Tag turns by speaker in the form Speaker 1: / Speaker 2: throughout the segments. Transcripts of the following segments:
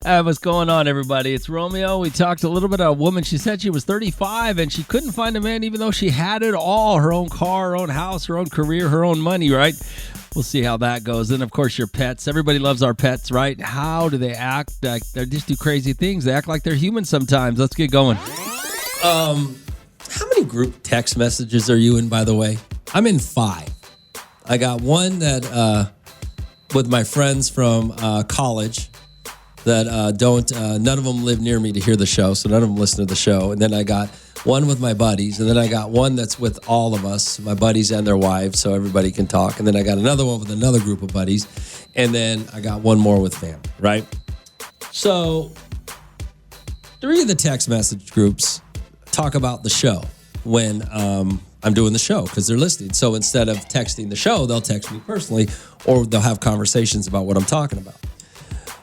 Speaker 1: What's going on, everybody? It's Romeo. We talked a little bit about a woman. She said she was 35 and she couldn't find a man even though she had it all. Her own car, her own house, her own career, her own money, right? We'll see how that goes. Then, of course, your pets. Everybody loves our pets, right? How do they act? Like they just do crazy things. They act like they're human sometimes. Let's get going.
Speaker 2: How many group text messages are you in, by the way? I'm in 5. I got one that with my friends from college that none of them live near me to hear the show, so none of them listen to the show. And then I got one with my buddies, and then I got one that's with all of us, my buddies and their wives, so everybody can talk. And then I got another one with another group of buddies, and then I got one more with family, right? So 3 of the text message groups talk about the show when I'm doing the show because they're listening. So instead of texting the show, they'll text me personally or they'll have conversations about what I'm talking about.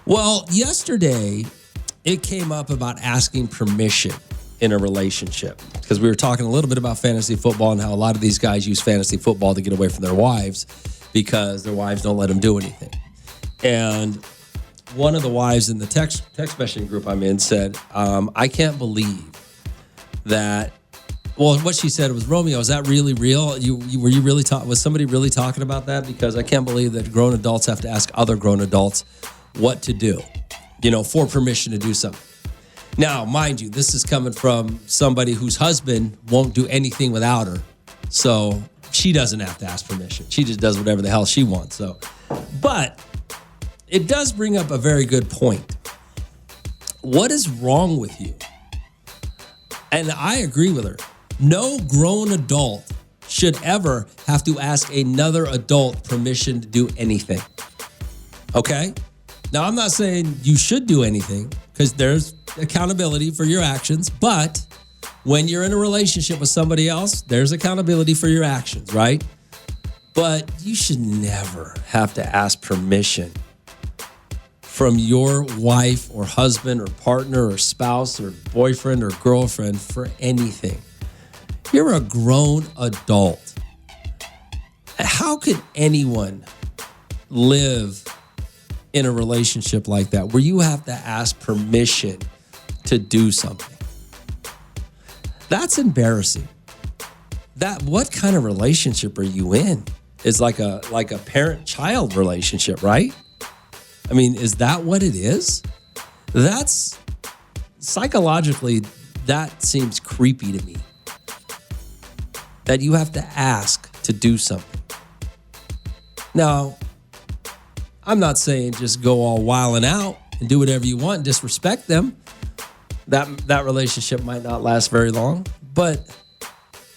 Speaker 2: Well, yesterday it came up about asking permission in a relationship because we were talking a little bit about fantasy football and how a lot of these guys use fantasy football to get away from their wives because their wives don't let them do anything. And one of the wives in the text messaging group I'm in said, I can't believe that. Well, what she said was, Romeo, is that really real? Were you really was somebody really talking about that? Because I can't believe that grown adults have to ask other grown adults what to do, for permission to do something. Now, mind you, this is coming from somebody whose husband won't do anything without her. So she doesn't have to ask permission. She just does whatever the hell she wants. But it does bring up a very good point. What is wrong with you? And I agree with her. No grown adult should ever have to ask another adult permission to do anything. Okay? Now, I'm not saying you should do anything because there's accountability for your actions, but when you're in a relationship with somebody else, there's accountability for your actions, right? But you should never have to ask permission from your wife or husband or partner or spouse or boyfriend or girlfriend for anything. You're a grown adult. How could anyone live in a relationship like that where you have to ask permission to do something? That's embarrassing. What kind of relationship are you in? It's like a parent-child relationship, right? I mean, is that what it is? That's psychologically, that seems creepy to me. That you have to ask to do something. Now, I'm not saying just go all wilding out and do whatever you want and disrespect them. That relationship might not last very long. But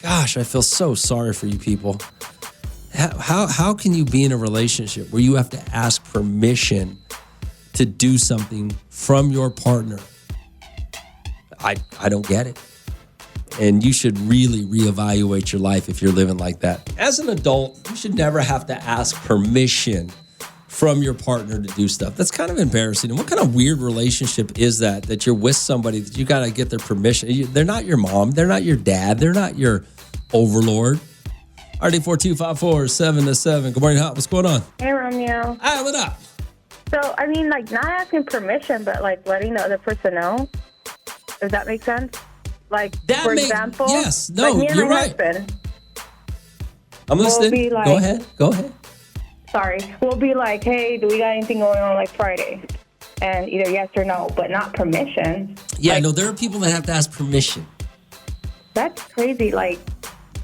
Speaker 2: gosh, I feel so sorry for you people. How can you be in a relationship where you have to ask permission to do something from your partner? I don't get it. And you should really reevaluate your life if you're living like that. As an adult, you should never have to ask permission from your partner to do stuff. That's kind of embarrassing. And what kind of weird relationship is that you're with somebody that you got to get their permission? They're not your mom. They're not your dad. They're not your overlord. RD4254-7-7. Good morning, Hot. What's going on?
Speaker 3: Hey, Romeo.
Speaker 2: Hi, what up?
Speaker 3: So, not asking permission, but, letting the other person know. Does that make sense? For example,
Speaker 2: yes, no,
Speaker 3: me and
Speaker 2: you're
Speaker 3: my
Speaker 2: right.
Speaker 3: husband,
Speaker 2: I'm listening. Go ahead.
Speaker 3: Sorry. We'll be like, hey, do we got anything going on Friday? And either yes or no, but not permission.
Speaker 2: Yeah, no, there are people that have to ask permission.
Speaker 3: That's crazy. Let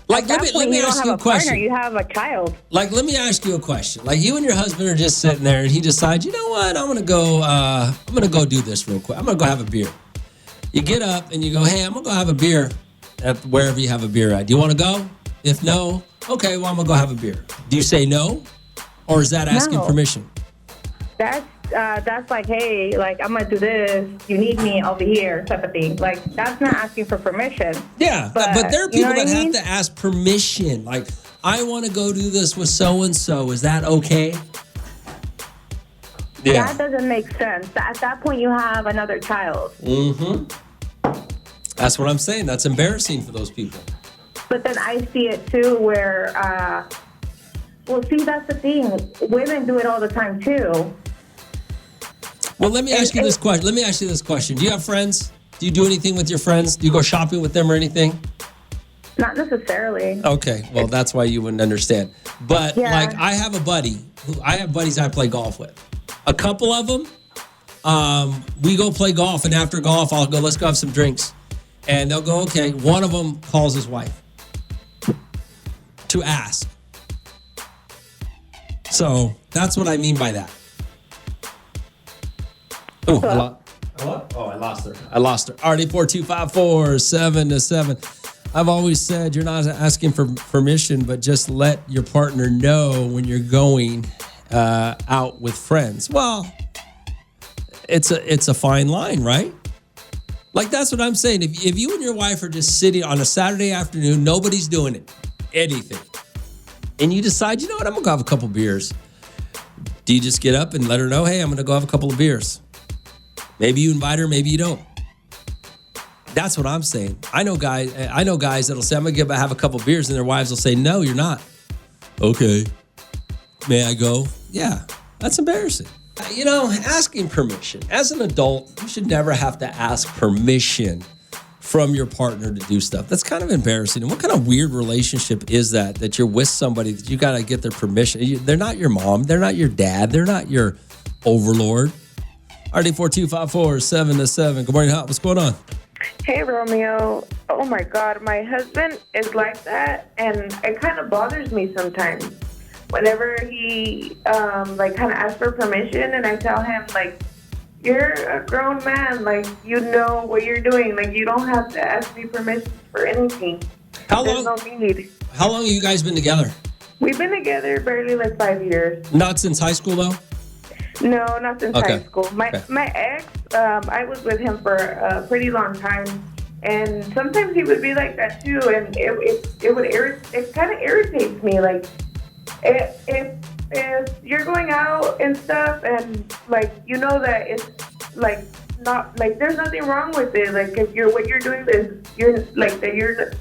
Speaker 2: me ask you a question.
Speaker 3: Partner, you have a child.
Speaker 2: Let me ask you a question. You and your husband are just sitting there and he decides, you know what, I'm gonna go do this real quick. I'm gonna go have a beer. You get up and you go, hey, I'm gonna go have a beer at wherever you have a beer at. Do you wanna go? If no, okay, well, I'm gonna go have a beer. Do you say no? Or is that asking permission?
Speaker 3: That's hey, I'm gonna do this. You need me, I'll be here, type of thing. That's not asking for permission.
Speaker 2: Yeah, but there are people that have to ask permission. I want to go do this with so and so. Is that okay? Yeah.
Speaker 3: That doesn't make sense. At that point, you have another child.
Speaker 2: Mm-hmm. That's what I'm saying. That's embarrassing for those people.
Speaker 3: But then I see it too, where well, see, that's the thing. Women do it all the time too.
Speaker 2: Well, let me ask you this question. Do you have friends? Do you do anything with your friends? Do you go shopping with them or anything?
Speaker 3: Not necessarily.
Speaker 2: Okay, well, that's why you wouldn't understand. But
Speaker 3: Yeah.
Speaker 2: like, I have buddies I play golf with. A couple of them, we go play golf, and after golf, I'll go, let's go have some drinks. And they'll go, okay. One of them calls his wife to ask. So that's what I mean by that. Oh, hello? Oh, I lost her. RD4254 7-7. I've always said you're not asking for permission, but just let your partner know when you're going out with friends. Well, it's a fine line, right? Like, that's what I'm saying. If you and your wife are just sitting on a Saturday afternoon, nobody's doing anything, and you decide, you know what, I'm gonna go have a couple beers. Do you just get up and let her know, hey, I'm gonna go have a couple of beers? Maybe you invite her, maybe you don't. That's what I'm saying. I know guys that'll say, I'm gonna have a couple beers, and their wives will say, no, you're not. Okay. May I go? Yeah, that's embarrassing. You know, asking permission. As an adult, you should never have to ask permission from your partner to do stuff. That's kind of embarrassing. And what kind of weird relationship is that you're with somebody that you got to get their permission? They're not your mom. They're not your dad. They're not your overlord. RD4254 7-7. Good morning, Hot. What's going on?
Speaker 3: Hey, Romeo. Oh, my God. My husband is like that, and it kind of bothers me sometimes. Whenever he, kind of asks for permission, and I tell him, like, you're a grown man. Like, you know what you're doing. Like, you don't have to ask me permission for anything. There's no need.
Speaker 2: How long have you guys been together?
Speaker 3: We've been together barely like 5 years.
Speaker 2: Not since high school, though?
Speaker 3: No, not since high school. My ex, I was with him for a pretty long time, and sometimes he would be like that too, and it kind of irritates me. Like, if you're going out and stuff, and like, you know that it's like not like there's nothing wrong with it. Like, if what you're doing is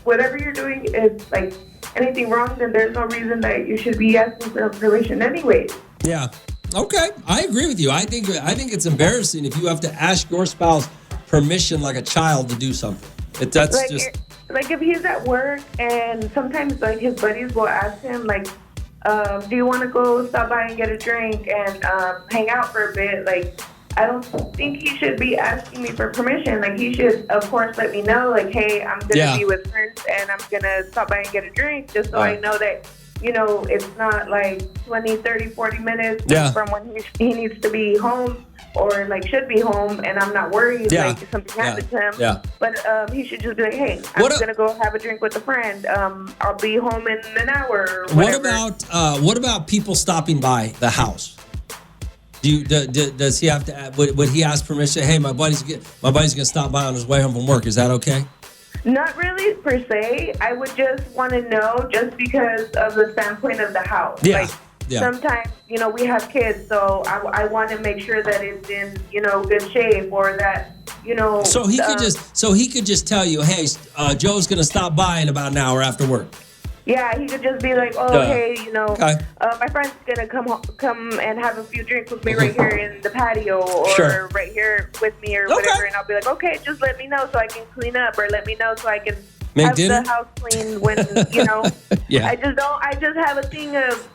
Speaker 3: whatever you're doing is like anything wrong, then there's no reason that you should be asking for permission anyways.
Speaker 2: Yeah. Okay, I agree with you. I think it's embarrassing if you have to ask your spouse permission like a child to do something.
Speaker 3: Like if he's at work and sometimes like his buddies will ask him like, do you want to go stop by and get a drink and hang out for a bit? Like, I don't think he should be asking me for permission. Like, he should, of course, let me know, like, hey, I'm going to be with friends and I'm going to stop by and get a drink just so I know that, you know, it's not like 20, 30, 40 minutes from when he needs to be home or like should be home, and I'm not worried like if something happens to him. Yeah. But he should just be like, hey, I'm going to go have a drink with a friend. I'll be home in an hour or whatever.
Speaker 2: What about people stopping by the house? Does he have to? Would he ask permission? Hey, my buddy's gonna stop by on his way home from work. Is that okay?
Speaker 3: Not really per se. I would just want to know, just because of the standpoint of the house.
Speaker 2: Yeah.
Speaker 3: Like, sometimes, you know, we have kids, so I want to make sure that it's in, you know, good shape, or that, you know. So he could just tell you, hey, Joe's gonna stop by in about an hour after work. Yeah, he could just be like, hey, you know, my friend's gonna come and have a few drinks with me right here in the patio, or right here with me, or whatever, and I'll be like, okay, just let me know so I can clean up, or let me know so I can have the house clean when, you know. I just have a thing of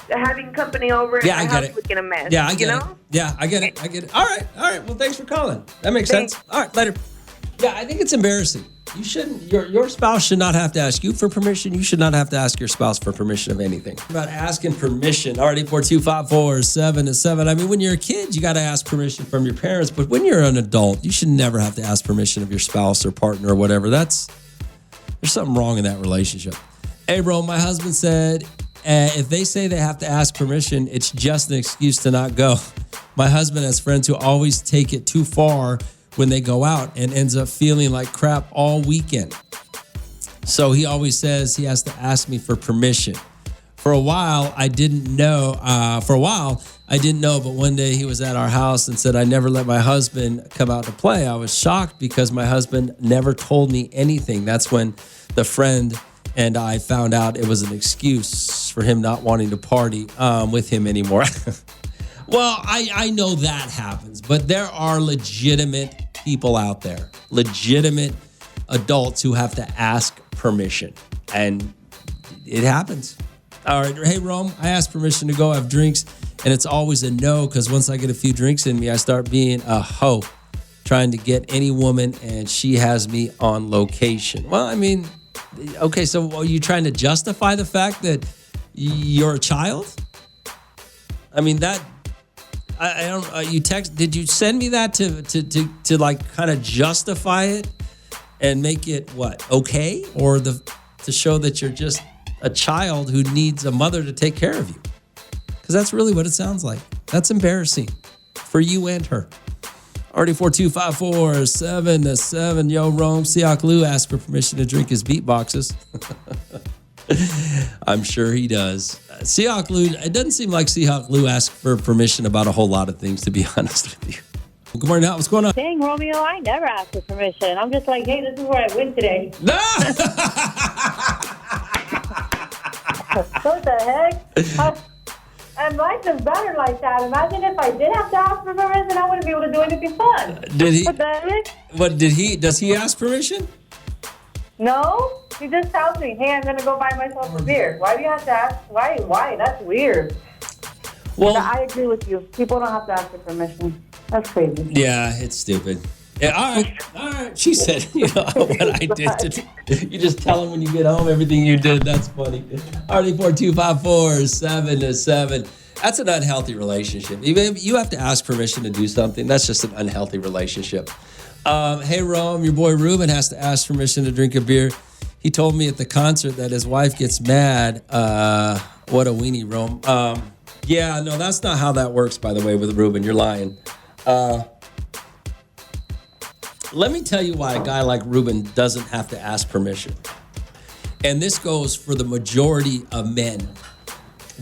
Speaker 3: having company over and the house looking a mess.
Speaker 2: Yeah, I get it. Yeah, I get it. All right. Well, thanks for calling. That makes sense. All right, later. Yeah, I think it's embarrassing. You shouldn't. Your spouse should not have to ask you for permission. You should not have to ask your spouse for permission of anything. About asking permission. RD4254 7-7. I mean, when you're a kid, you got to ask permission from your parents. But when you're an adult, you should never have to ask permission of your spouse or partner or whatever. There's something wrong in that relationship. Hey, bro, my husband said if they say they have to ask permission, it's just an excuse to not go. My husband has friends who always take it too far when they go out and ends up feeling like crap all weekend. So he always says he has to ask me for permission. For a while, I didn't know, but one day he was at our house and said, I never let my husband come out to play. I was shocked because my husband never told me anything. That's when the friend and I found out it was an excuse for him not wanting to party with him anymore. Well, I know that happens, but there are legitimate people out there, legitimate adults who have to ask permission, and it happens. All right, hey, Rome, I asked permission to go have drinks, and it's always a no, because once I get a few drinks in me, I start being a hoe, trying to get any woman, and she has me on location. Well, I mean, okay, so are you trying to justify the fact that you're a child? I mean, that... I don't. You text? Did you send me that to like kind of justify it and make it what okay, or to show that you're just a child who needs a mother to take care of you? Because that's really what it sounds like. That's embarrassing for you and her. RD4254-7-7. Yo, Rome. Siak Lou asked for permission to drink his beatboxes. I'm sure he does. Siak Lou, it doesn't seem like Siak Lou asked for permission about a whole lot of things, to be honest with you. Good morning, Al. What's going on?
Speaker 4: Dang, Romeo, I never asked for permission. I'm just like, hey, this is where I went today.
Speaker 2: No!
Speaker 4: What the heck? And life is better like that. Imagine if I did have to ask for permission, I wouldn't be able to do anything fun.
Speaker 2: Did he?
Speaker 4: What the heck?
Speaker 2: What did he? Does he ask permission?
Speaker 4: No, he just tells me, hey, I'm going to go buy myself a beer. Why do you have to ask? Why? That's weird.
Speaker 2: Well,
Speaker 4: But I agree with you. People don't have to ask for permission. That's crazy.
Speaker 2: yeah, it's stupid. Yeah, all right. She said, you know what I did. You just tell him when you get home everything you did. That's funny. RD4254-7-7. That's an unhealthy relationship. Even if you have to ask permission to do something, that's just an unhealthy relationship. Hey, Rome, your boy Ruben has to ask permission to drink a beer. He told me at the concert that his wife gets mad. What a weenie, Rome. Yeah, no, that's not how that works, by the way, with Ruben. You're lying. Let me tell you why a guy like Ruben doesn't have to ask permission. And this goes for the majority of men,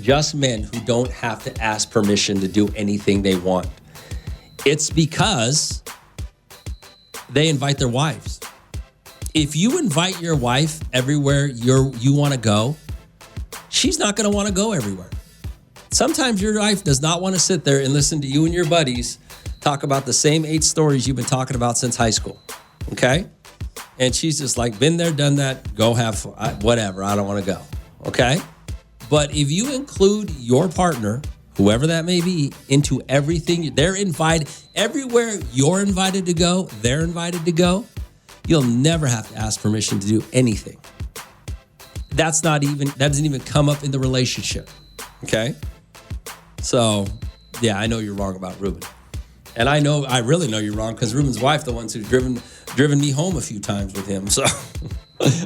Speaker 2: just men who don't have to ask permission to do anything they want. It's because they invite their wives. If you invite your wife everywhere you want to go, she's not going to want to go everywhere. Sometimes your wife does not want to sit there and listen to you and your buddies talk about the same 8 stories you've been talking about since high school, okay? And she's just like, been there, done that, go have fun, whatever, I don't want to go, okay? But if you include your partner, whoever that may be, into everything, they're invited, everywhere you're invited to go, they're invited to go, you'll never have to ask permission to do anything. That doesn't even come up in the relationship, okay? So, yeah, I know you're wrong about Ruben. And I really know you're wrong because Ruben's wife, the ones who's driven me home a few times with him. So,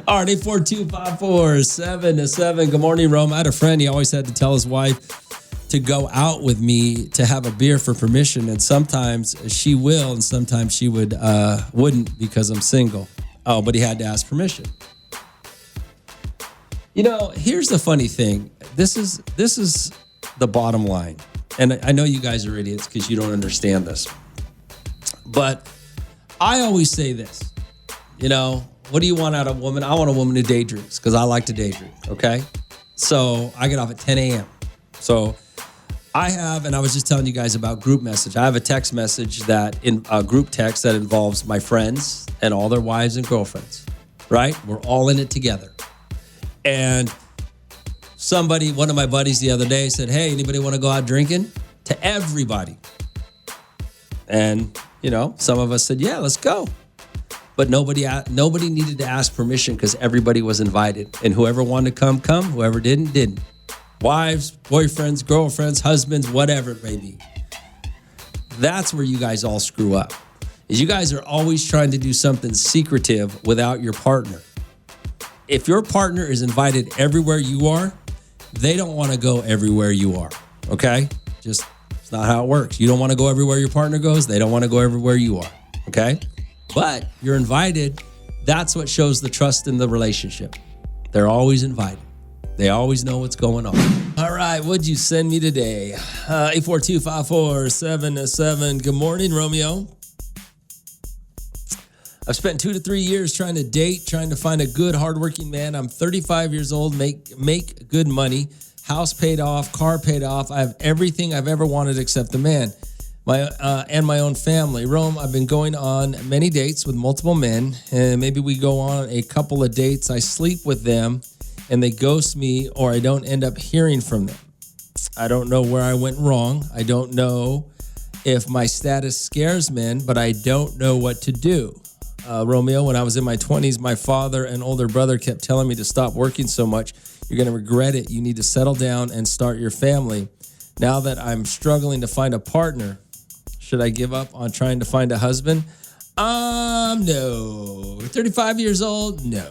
Speaker 2: all right, 84254-7-7. Good morning, Rome. I had a friend. He always had to tell his wife to go out with me to have a beer for permission. And sometimes she will, and sometimes she wouldn't because I'm single. Oh, but he had to ask permission. You know, here's the funny thing. This is the bottom line. And I know you guys are idiots because you don't understand this. But I always say this, you know, what do you want out of a woman? I want a woman who day drinks because I like to day drink, okay? So I get off at 10 a.m. So I have, and I was just telling you guys about group message. I have a text message in a group text that involves my friends and all their wives and girlfriends, right? We're all in it together. And one of my buddies the other day said, hey, anybody want to go out drinking? To everybody. And, you know, some of us said, yeah, let's go. But nobody needed to ask permission because everybody was invited. And whoever wanted to come. Whoever didn't. Wives, boyfriends, girlfriends, husbands, whatever it may be. That's where you guys all screw up. Is you guys are always trying to do something secretive without your partner. If your partner is invited everywhere you are, they don't want to go everywhere you are, okay? It's not how it works. You don't want to go everywhere your partner goes. They don't want to go everywhere you are, okay? But you're invited. That's what shows the trust in the relationship. They're always invited. They always know what's going on. All right, what'd you send me today? 84254-7-7. Good morning, Romeo. I've spent 2 to 3 years trying to find a good, hardworking man. I'm 35 years old, make good money, house paid off, car paid off. I have everything I've ever wanted except a man. And my own family. Rome, I've been going on many dates with multiple men, and maybe we go on a couple of dates. I sleep with them, and they ghost me, or I don't end up hearing from them. I don't know where I went wrong. I don't know if my status scares men, but I don't know what to do. Romeo, when I was in my 20s, my father and older brother kept telling me to stop working so much. You're going to regret it. You need to settle down and start your family. Now that I'm struggling to find a partner, should I give up on trying to find a husband? No. 35 years old? No.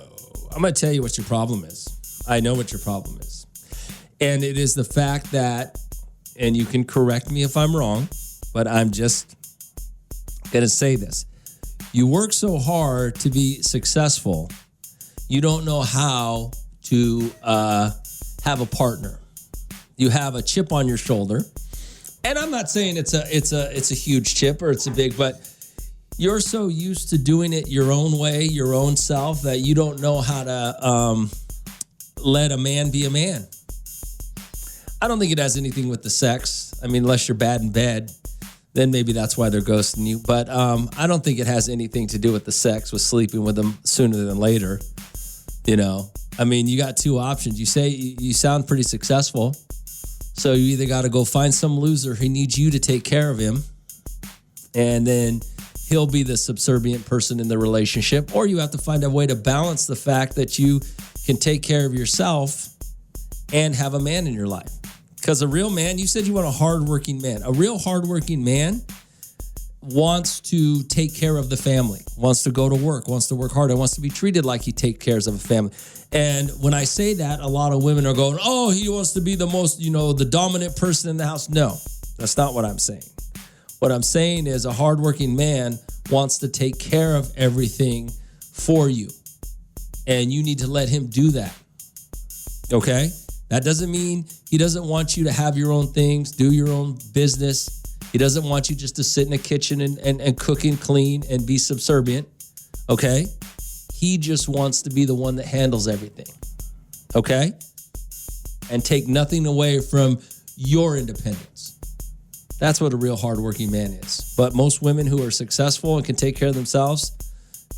Speaker 2: I'm going to tell you what your problem is. I know what your problem is. And it is the fact that, and you can correct me if I'm wrong, but I'm just going to say this. You work so hard to be successful, you don't know how to have a partner. You have a chip on your shoulder. And I'm not saying it's a huge chip or it's a big, but you're so used to doing it your own way, your own self, that you don't know how to let a man be a man. I don't think it has anything with the sex. I mean, unless you're bad in bed, then maybe that's why they're ghosting you. But I don't think it has anything to do with the sex, with sleeping with them sooner than later. You know, I mean, you got two options. You say you sound pretty successful. So you either got to go find some loser who needs you to take care of him, and then he'll be the subservient person in the relationship, or you have to find a way to balance the fact that you can take care of yourself and have a man in your life. Because a real man, you said you want a hardworking man. A real hardworking man wants to take care of the family, wants to go to work, wants to work hard, and wants to be treated like he takes care of a family. And when I say that, a lot of women are going, oh, he wants to be the most, the dominant person in the house. No, that's not what I'm saying. What I'm saying is a hardworking man wants to take care of everything for you. And you need to let him do that. Okay? That doesn't mean he doesn't want you to have your own things, do your own business. He doesn't want you just to sit in the kitchen and cook and clean and be subservient. Okay? He just wants to be the one that handles everything. Okay? And take nothing away from your independence. That's what a real hardworking man is. But most women who are successful and can take care of themselves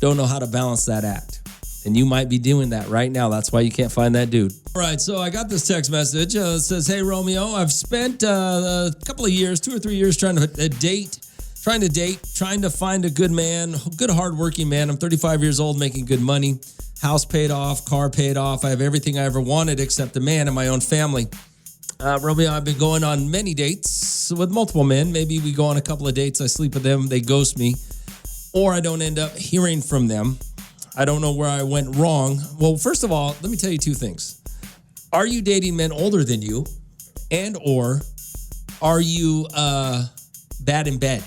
Speaker 2: don't know how to balance that act. And you might be doing that right now. That's why you can't find that dude. All right, so I got this text message. It says, hey, Romeo, I've spent a couple of years, 2 or 3 years trying to date, trying to find a good man, good hardworking man. I'm 35 years old, making good money, house paid off, car paid off. I have everything I ever wanted except a man and my own family. Romeo, I've been going on many dates with multiple men. Maybe we go on a couple of dates. I sleep with them. They ghost me, or I don't end up hearing from them. I don't know where I went wrong. Well, first of all, let me tell you two things. Are you dating men older than you? And or are you bad in bed?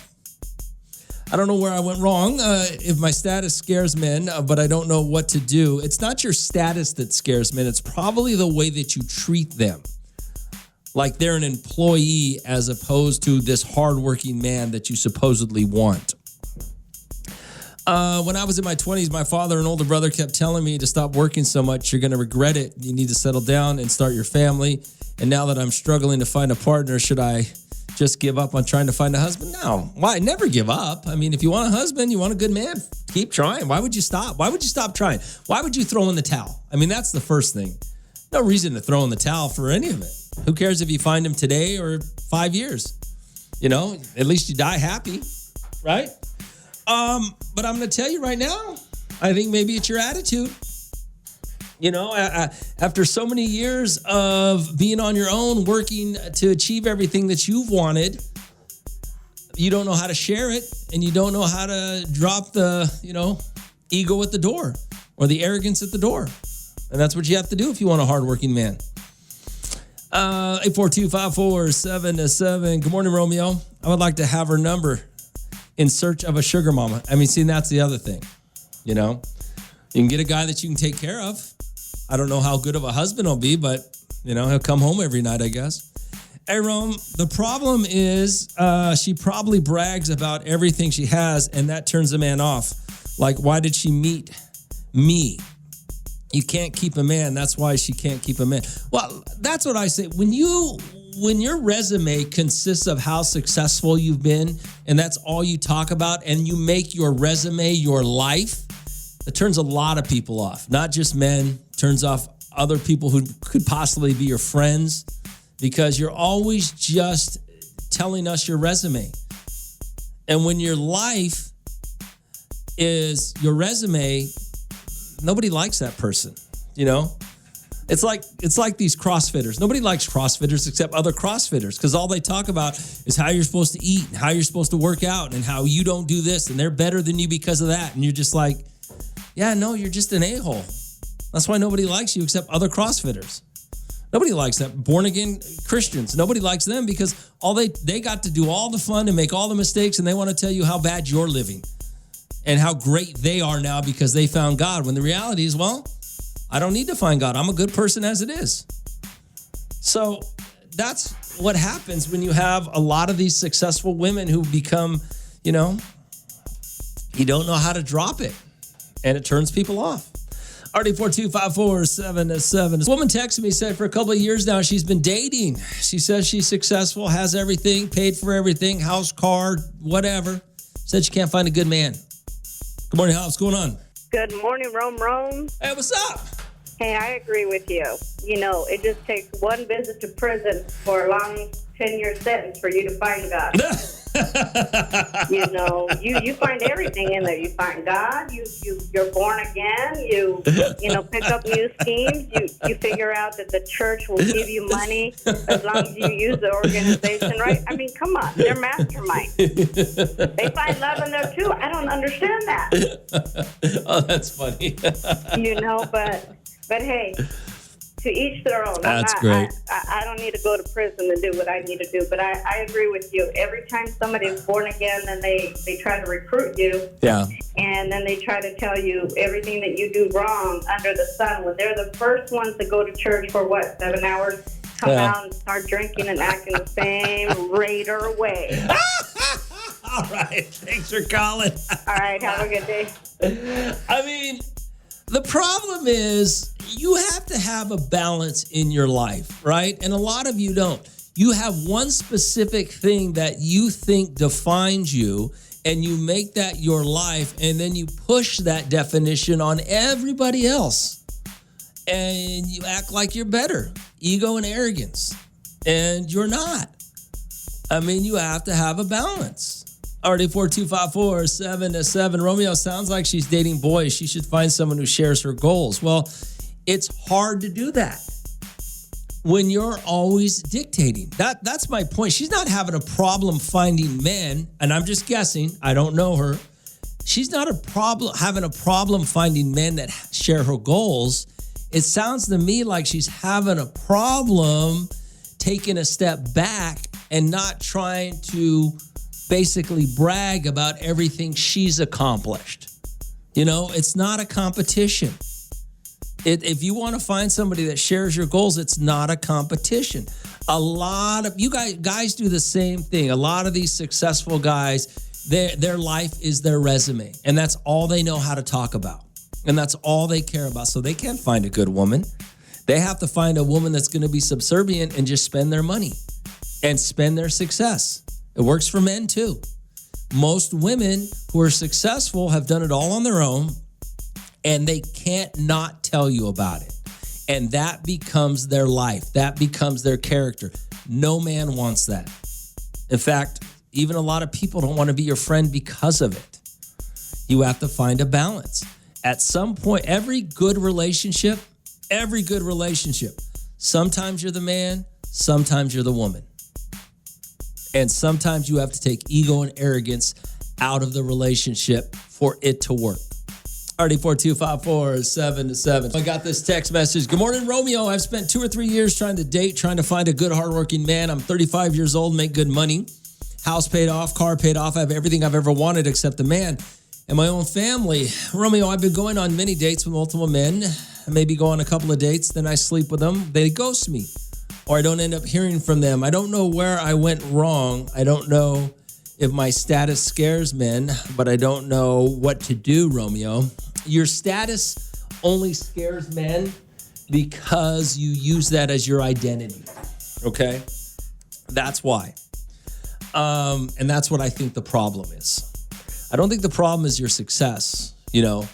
Speaker 2: I don't know where I went wrong. If my status scares men, but I don't know what to do. It's not your status that scares men. It's probably the way that you treat them. Like they're an employee as opposed to this hardworking man that you supposedly want. When I was in my 20s, my father and older brother kept telling me to stop working so much. You're going to regret it. You need to settle down and start your family. And now that I'm struggling to find a partner, should I just give up on trying to find a husband? No. Why? Never give up. I mean, if you want a husband, you want a good man, keep trying. Why would you stop? Why would you stop trying? Why would you throw in the towel? I mean, that's the first thing. No reason to throw in the towel for any of it. Who cares if you find him today or 5 years? At least you die happy, right? But I'm going to tell you right now, I think maybe it's your attitude. After so many years of being on your own, working to achieve everything that you've wanted, you don't know how to share it, and you don't know how to drop the, ego at the door or the arrogance at the door. And that's what you have to do if you want a hardworking man. 842-547-7. Good morning, Romeo. I would like to have her number in search of a sugar mama. I mean, see, that's the other thing. You can get a guy that you can take care of. I don't know how good of a husband he'll be, but, he'll come home every night, I guess. Hey, Rome, the problem is she probably brags about everything she has, and that turns a man off. Like, why did she meet me? You can't keep a man. That's why she can't keep a man. Well, that's what I say. When your resume consists of how successful you've been, and that's all you talk about, and you make your resume your life, it turns a lot of people off. Not just men, turns off other people who could possibly be your friends, because you're always just telling us your resume. And when your life is your resume, nobody likes that person, you know? It's like these CrossFitters. Nobody likes CrossFitters except other CrossFitters, because all they talk about is how you're supposed to eat and how you're supposed to work out and how you don't do this and they're better than you because of that. And you're just like, yeah, no, you're just an a-hole. That's why nobody likes you except other CrossFitters. Nobody likes that. Born-again Christians, nobody likes them because they got to do all the fun and make all the mistakes, and they want to tell you how bad you're living and how great they are now because they found God, when the reality is, well, I don't need to find God. I'm a good person as it is. So that's what happens when you have a lot of these successful women who become, you don't know how to drop it, and it turns people off. RD42547. This woman texted me, said for a couple of years now she's been dating. She says she's successful, has everything, paid for everything, house, car, whatever. Said she can't find a good man. Good morning, Hal. What's going on?
Speaker 5: Good morning, Rome.
Speaker 2: Hey, what's up?
Speaker 5: Hey, I agree with you. It just takes one visit to prison for a long 10-year sentence for you to find God. You find everything in there. You find God. You're born again. You pick up new schemes. You figure out that the church will give you money as long as you use the organization right. I mean, come on, they're masterminds. They find love in there too. I don't understand that.
Speaker 2: Oh, that's funny.
Speaker 5: But hey, to each their own.
Speaker 2: That's great.
Speaker 5: I don't need to go to prison to do what I need to do, but I agree with you. Every time somebody is born again, then they try to recruit you.
Speaker 2: Yeah.
Speaker 5: And then they try to tell you everything that you do wrong under the sun when they're the first ones to go to church for 7 hours, come out and start drinking and acting the same Raider way.
Speaker 2: All right. Thanks for calling.
Speaker 5: All right. Have a good day.
Speaker 2: I mean, the problem is you have to have a balance in your life, right? And a lot of you don't. You have one specific thing that you think defines you, and you make that your life, and then you push that definition on everybody else. And you act like you're better. Ego and arrogance. And you're not. I mean, you have to have a balance. RD42547. Romeo, sounds like she's dating boys. She should find someone who shares her goals. Well, it's hard to do that when you're always dictating. That's my point. She's not having a problem finding men, and I'm just guessing. I don't know her. She's not having a problem finding men that share her goals. It sounds to me like she's having a problem taking a step back and not trying to basically brag about everything she's accomplished. It's not a competition. If you want to find somebody that shares your goals, it's not a competition. A lot of you guys do the same thing. A lot of these successful guys, their life is their resume, and that's all they know how to talk about, and that's all they care about. So they can't find a good woman. They have to find a woman that's going to be subservient and just spend their money and spend their success. It works for men too. Most women who are successful have done it all on their own, and they can't not tell you about it. And that becomes their life. That becomes their character. No man wants that. In fact, even a lot of people don't want to be your friend because of it. You have to find a balance. At some point, every good relationship, sometimes you're the man, sometimes you're the woman. And sometimes you have to take ego and arrogance out of the relationship for it to work. RD42547. I got this text message. Good morning, Romeo. I've spent 2 or 3 years trying to find a good, hardworking man. I'm 35 years old, make good money. House paid off, car paid off. I have everything I've ever wanted except a man and my own family. Romeo, I've been going on many dates with multiple men. I maybe go on a couple of dates, then I sleep with them. They ghost me, or I don't end up hearing from them. I don't know where I went wrong. I don't know if my status scares men, but I don't know what to do, Romeo. Your status only scares men because you use that as your identity. Okay? That's why. And that's what I think the problem is. I don't think the problem is your success, to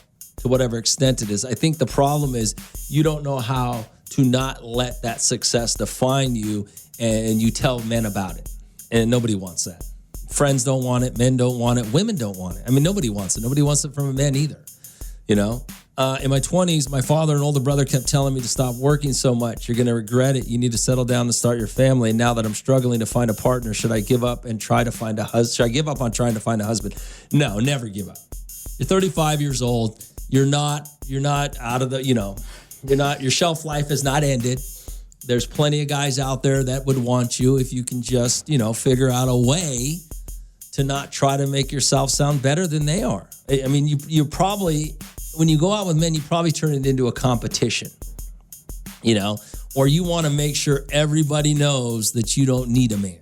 Speaker 2: whatever extent it is. I think the problem is you don't know how to not let that success define you, and you tell men about it. And nobody wants that. Friends don't want it. Men don't want it. Women don't want it. I mean, nobody wants it. Nobody wants it from a man either. In my 20s, my father and older brother kept telling me to stop working so much. You're going to regret it. You need to settle down and start your family. And now that I'm struggling to find a partner, should I give up and try to find a husband? Should I give up on trying to find a husband? No, never give up. You're 35 years old. You're not out of the, your shelf life has not ended. There's plenty of guys out there that would want you if you can just, figure out a way to not try to make yourself sound better than they are. I mean, you probably, when you go out with men, you probably turn it into a competition, or you want to make sure everybody knows that you don't need a man.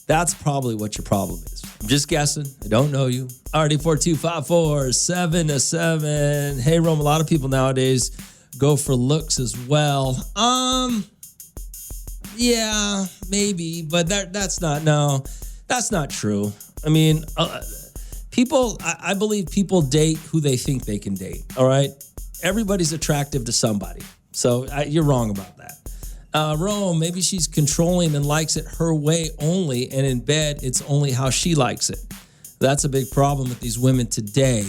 Speaker 2: That's probably what your problem is. I'm just guessing. I don't know you. Alrighty, 4254777. Hey, Rome, a lot of people nowadays go for looks as well. Yeah, maybe, but that's not true. I mean, I believe people date who they think they can date, all right? Everybody's attractive to somebody, so you're wrong about that. Rome, maybe she's controlling and likes it her way only, and in bed, it's only how she likes it. That's a big problem with these women today.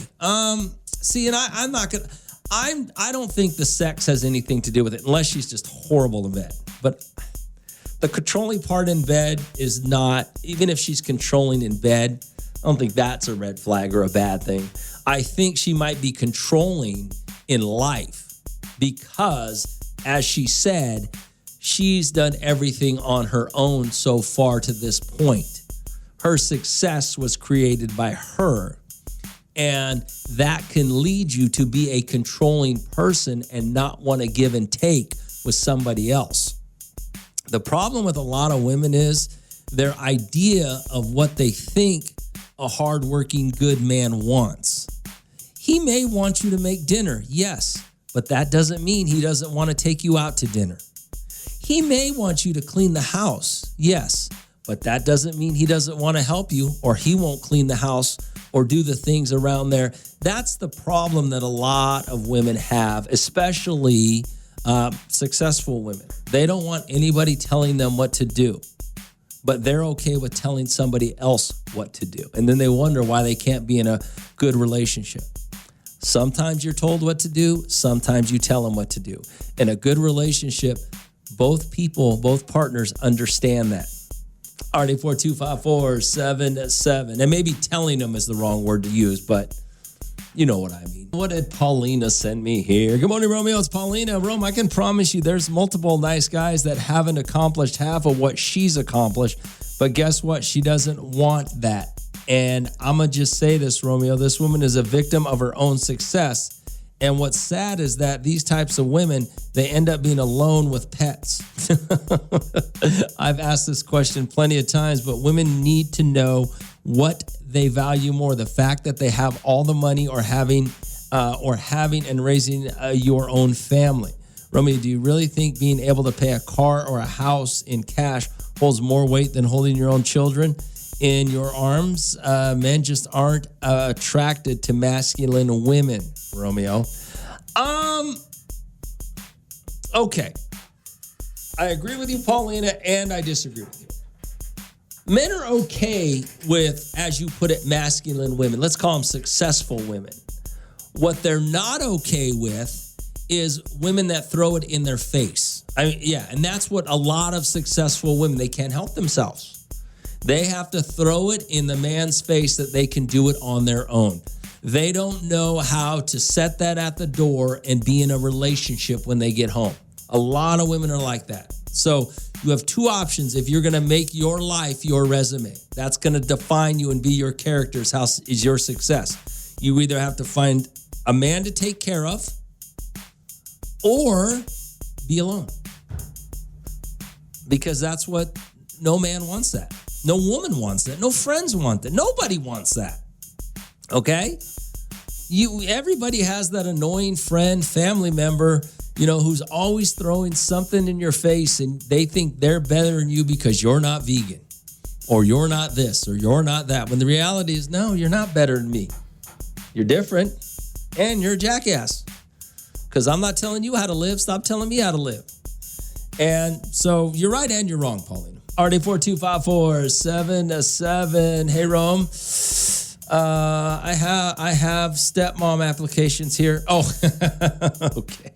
Speaker 2: See, and I'm not gonna, I don't think the sex has anything to do with it, unless she's just horrible in bed. But the controlling part in bed is not, even if she's controlling in bed, I don't think that's a red flag or a bad thing. I think she might be controlling in life because, as she said, she's done everything on her own so far to this point. Her success was created by her. And that can lead you to be a controlling person and not want to give and take with somebody else. The problem with a lot of women is their idea of what they think a hardworking, good man wants. He may want you to make dinner, yes, but that doesn't mean he doesn't want to take you out to dinner. He may want you to clean the house, yes, but that doesn't mean he doesn't want to help you, or he won't clean the house or do the things around there. That's the problem that a lot of women have, especially successful women. They don't want anybody telling them what to do, but they're okay with telling somebody else what to do. And then they wonder why they can't be in a good relationship. Sometimes you're told what to do. Sometimes you tell them what to do. In a good relationship, both partners understand that. Alrighty, 4254777. And maybe telling them is the wrong word to use, but you know what I mean. What did Paulina send me here? Good morning, Romeo. It's Paulina. Rome, I can promise you there's multiple nice guys that haven't accomplished half of what she's accomplished. But guess what? She doesn't want that. And I'm going to just say this, Romeo. This woman is a victim of her own success. And what's sad is that these types of women, they end up being alone with pets. I've asked this question plenty of times, but women need to know what they value more, the fact that they have all the money or having and raising your own family. Romeo, do you really think being able to pay a car or a house in cash holds more weight than holding your own children in your arms? Men just aren't attracted to masculine women, Romeo. Okay. I agree with you, Paulina, and I disagree with you. Men are okay with, as you put it, masculine women. Let's call them successful women. What they're not okay with is women that throw it in their face. And that's what a lot of successful women, they can't help themselves. They have to throw it in the man's face that they can do it on their own. They don't know how to set that at the door and be in a relationship when they get home. A lot of women are like that. So you have two options if you're going to make your life your resume. That's going to define you and be your character, is your success. You either have to find a man to take care of or be alone. Because that's what, no man wants that. No woman wants that. No friends want that. Nobody wants that. Okay? Everybody has that annoying friend, family member, who's always throwing something in your face, and they think they're better than you because you're not vegan, or you're not this, or you're not that. When the reality is, no, you're not better than me. You're different, and you're a jackass. Because I'm not telling you how to live. Stop telling me how to live. And so you're right and you're wrong, Paulina. RD4254-7-7. Hey, Rome. I have stepmom applications here. Oh, okay.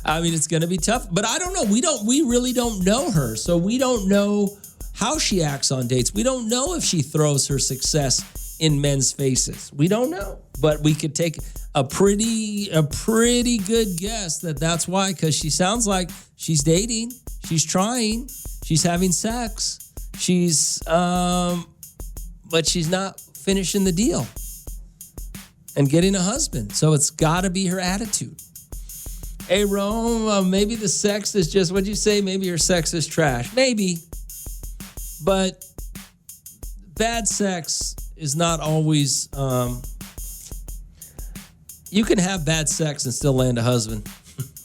Speaker 2: I mean, it's going to be tough, but I don't know. We really don't know her. So we don't know how she acts on dates. We don't know if she throws her success in men's faces. We don't know, but we could take a pretty good guess that's why, because she sounds like she's dating, she's trying, she's having sex, but she's not finishing the deal and getting a husband. So it's got to be her attitude. Hey, Rome, maybe the sex is just, what'd you say? Maybe her sex is trash. Maybe. But bad sex is not always, you can have bad sex and still land a husband.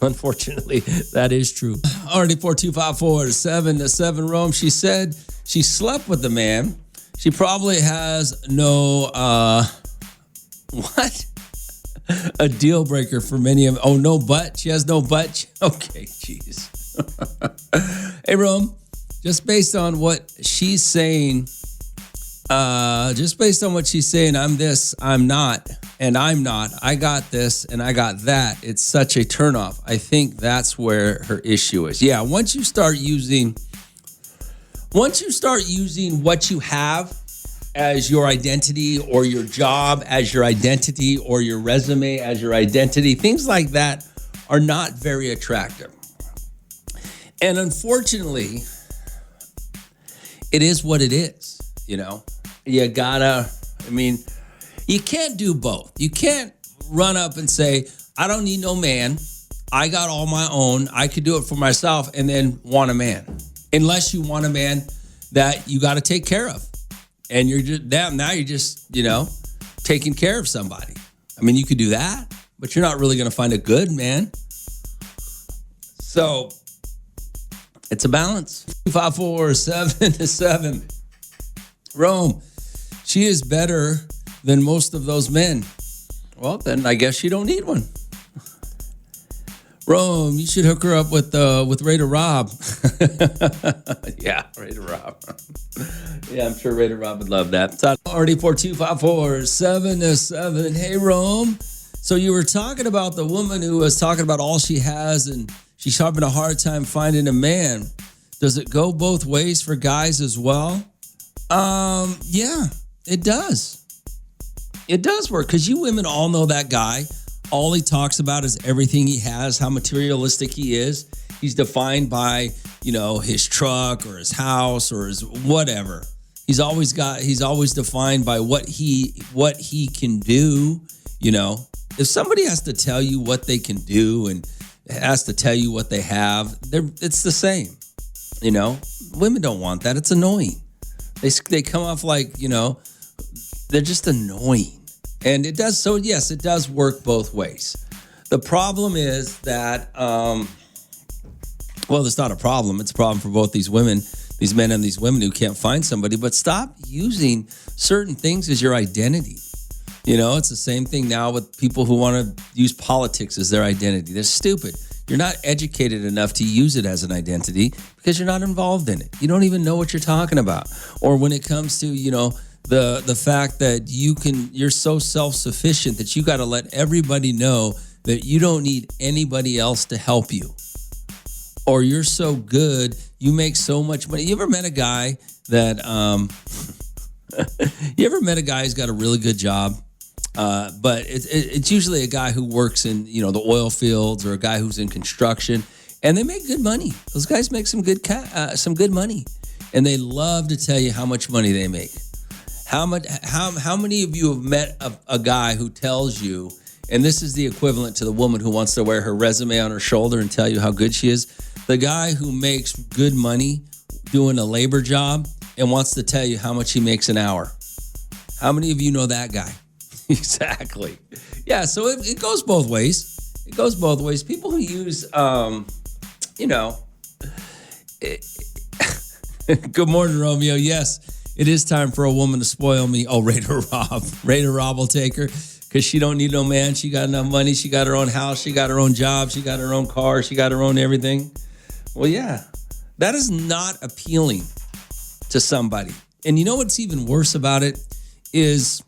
Speaker 2: Unfortunately, that is true. Already 4254-7-7 Rome. She said she slept with the man. She probably has no, what? A deal breaker for many of them. Oh, no butt? She has no butt? Okay, jeez. Hey, Rome, just based on what she's saying, I'm this, I'm not, and I'm not. I got this and I got that. It's such a turnoff. I think that's where her issue is. Yeah, once you start using what you have as your identity, or your job as your identity, or your resume as your identity, things like that are not very attractive. And unfortunately, it is what it is, You can't do both. You can't run up and say, I don't need no man. I got all my own. I could do it for myself, and then want a man. Unless you want a man that you got to take care of. And you're just, now you're just, taking care of somebody. I mean, you could do that, but you're not really going to find a good man. So it's a balance. 254-7-7. Rome, she is better than most of those men. Well, then I guess you don't need one. Rome, you should hook her up with Raider Rob. Yeah, Raider Rob. Yeah, I'm sure Raider Rob would love that. RD4254-7-7. Hey, Rome. So you were talking about the woman who was talking about all she has, and she's having a hard time finding a man. Does it go both ways for guys as well? Yeah, it does. It does work, because you women all know that guy. All he talks about is everything he has, how materialistic he is. He's defined by, his truck or his house or his whatever. He's always defined by what he can do. If somebody has to tell you what they can do and has to tell you what they have, it's the same. Women don't want that. It's annoying. They come off like, they're just annoying. And it does. So yes, it does work both ways. The problem is that, it's not a problem. It's a problem for both these men and these women who can't find somebody. But stop using certain things as your identity. It's the same thing now with people who want to use politics as their identity. They're stupid. You're not educated enough to use it as an identity because you're not involved in it. You don't even know what you're talking about. Or when it comes to, the fact that you're so self-sufficient that you got to let everybody know that you don't need anybody else to help you. Or you're so good, you make so much money. You ever met a guy that, who's got a really good job? But it's usually a guy who works in, the oil fields, or a guy who's in construction, and they make good money. Those guys make some good money, and they love to tell you how much money they make. How many of you have met a guy who tells you, and this is the equivalent to the woman who wants to wear her resume on her shoulder and tell you how good she is, the guy who makes good money doing a labor job and wants to tell you how much he makes an hour? How many of you know that guy? Exactly. Yeah, so it goes both ways. It goes both ways. People who use, you know, good morning, Romeo. Yes, it is time for a woman to spoil me. Oh, Raider Rob. Raider Rob will take her because she don't need no man. She got enough money. She got her own house. She got her own job. She got her own car. She got her own everything. Well, yeah, that is not appealing to somebody. And you know what's even worse about it is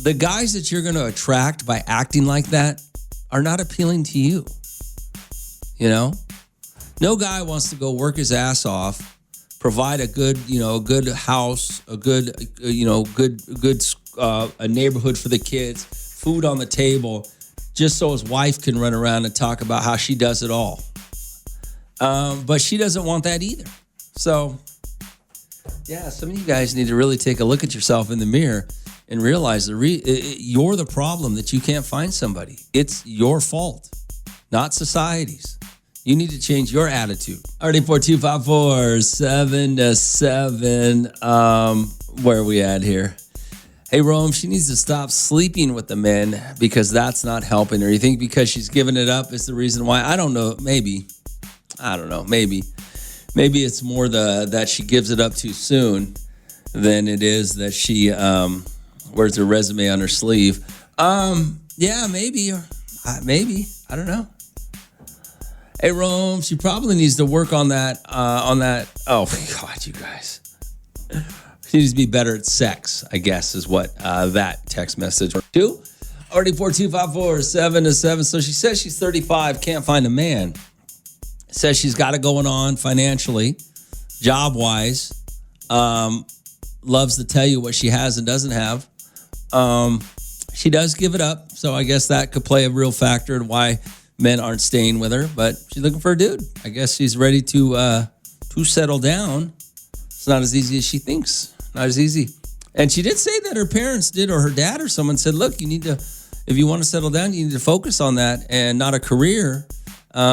Speaker 2: the guys that you're going to attract by acting like that are not appealing to you. You know, no guy wants to go work his ass off, provide a good, a good house, a good, a neighborhood for the kids, food on the table, just so his wife can run around and talk about how she does it all. But she doesn't want that either. So, yeah, some of you guys need to really take a look at yourself in the mirror and realize you're the problem that you can't find somebody. It's your fault, not society's. You need to change your attitude. Already 42547. Where are we at here? Hey, Rome, she needs to stop sleeping with the men because that's not helping her. You think because she's giving it up is the reason why? I don't know. Maybe. I don't know. Maybe it's more that she gives it up too soon than it is that she wears her resume on her sleeve. Yeah, maybe. Maybe. I don't know. Hey, Rome, she probably needs to work on that. Oh, my God, you guys. She needs to be better at sex, I guess, is what that text message. Two, already 42547. So she says she's 35, can't find a man. Says she's got it going on financially, job-wise. Loves to tell you what she has and doesn't have. She does give it up, so I guess that could play a real factor in why men aren't staying with her. But she's looking for a dude. I guess she's ready to settle down. It's not as easy as she thinks. Not as easy. And she did say that her parents did, or her dad or someone said, look, you need to, if you want to settle down, you need to focus on that and not a career.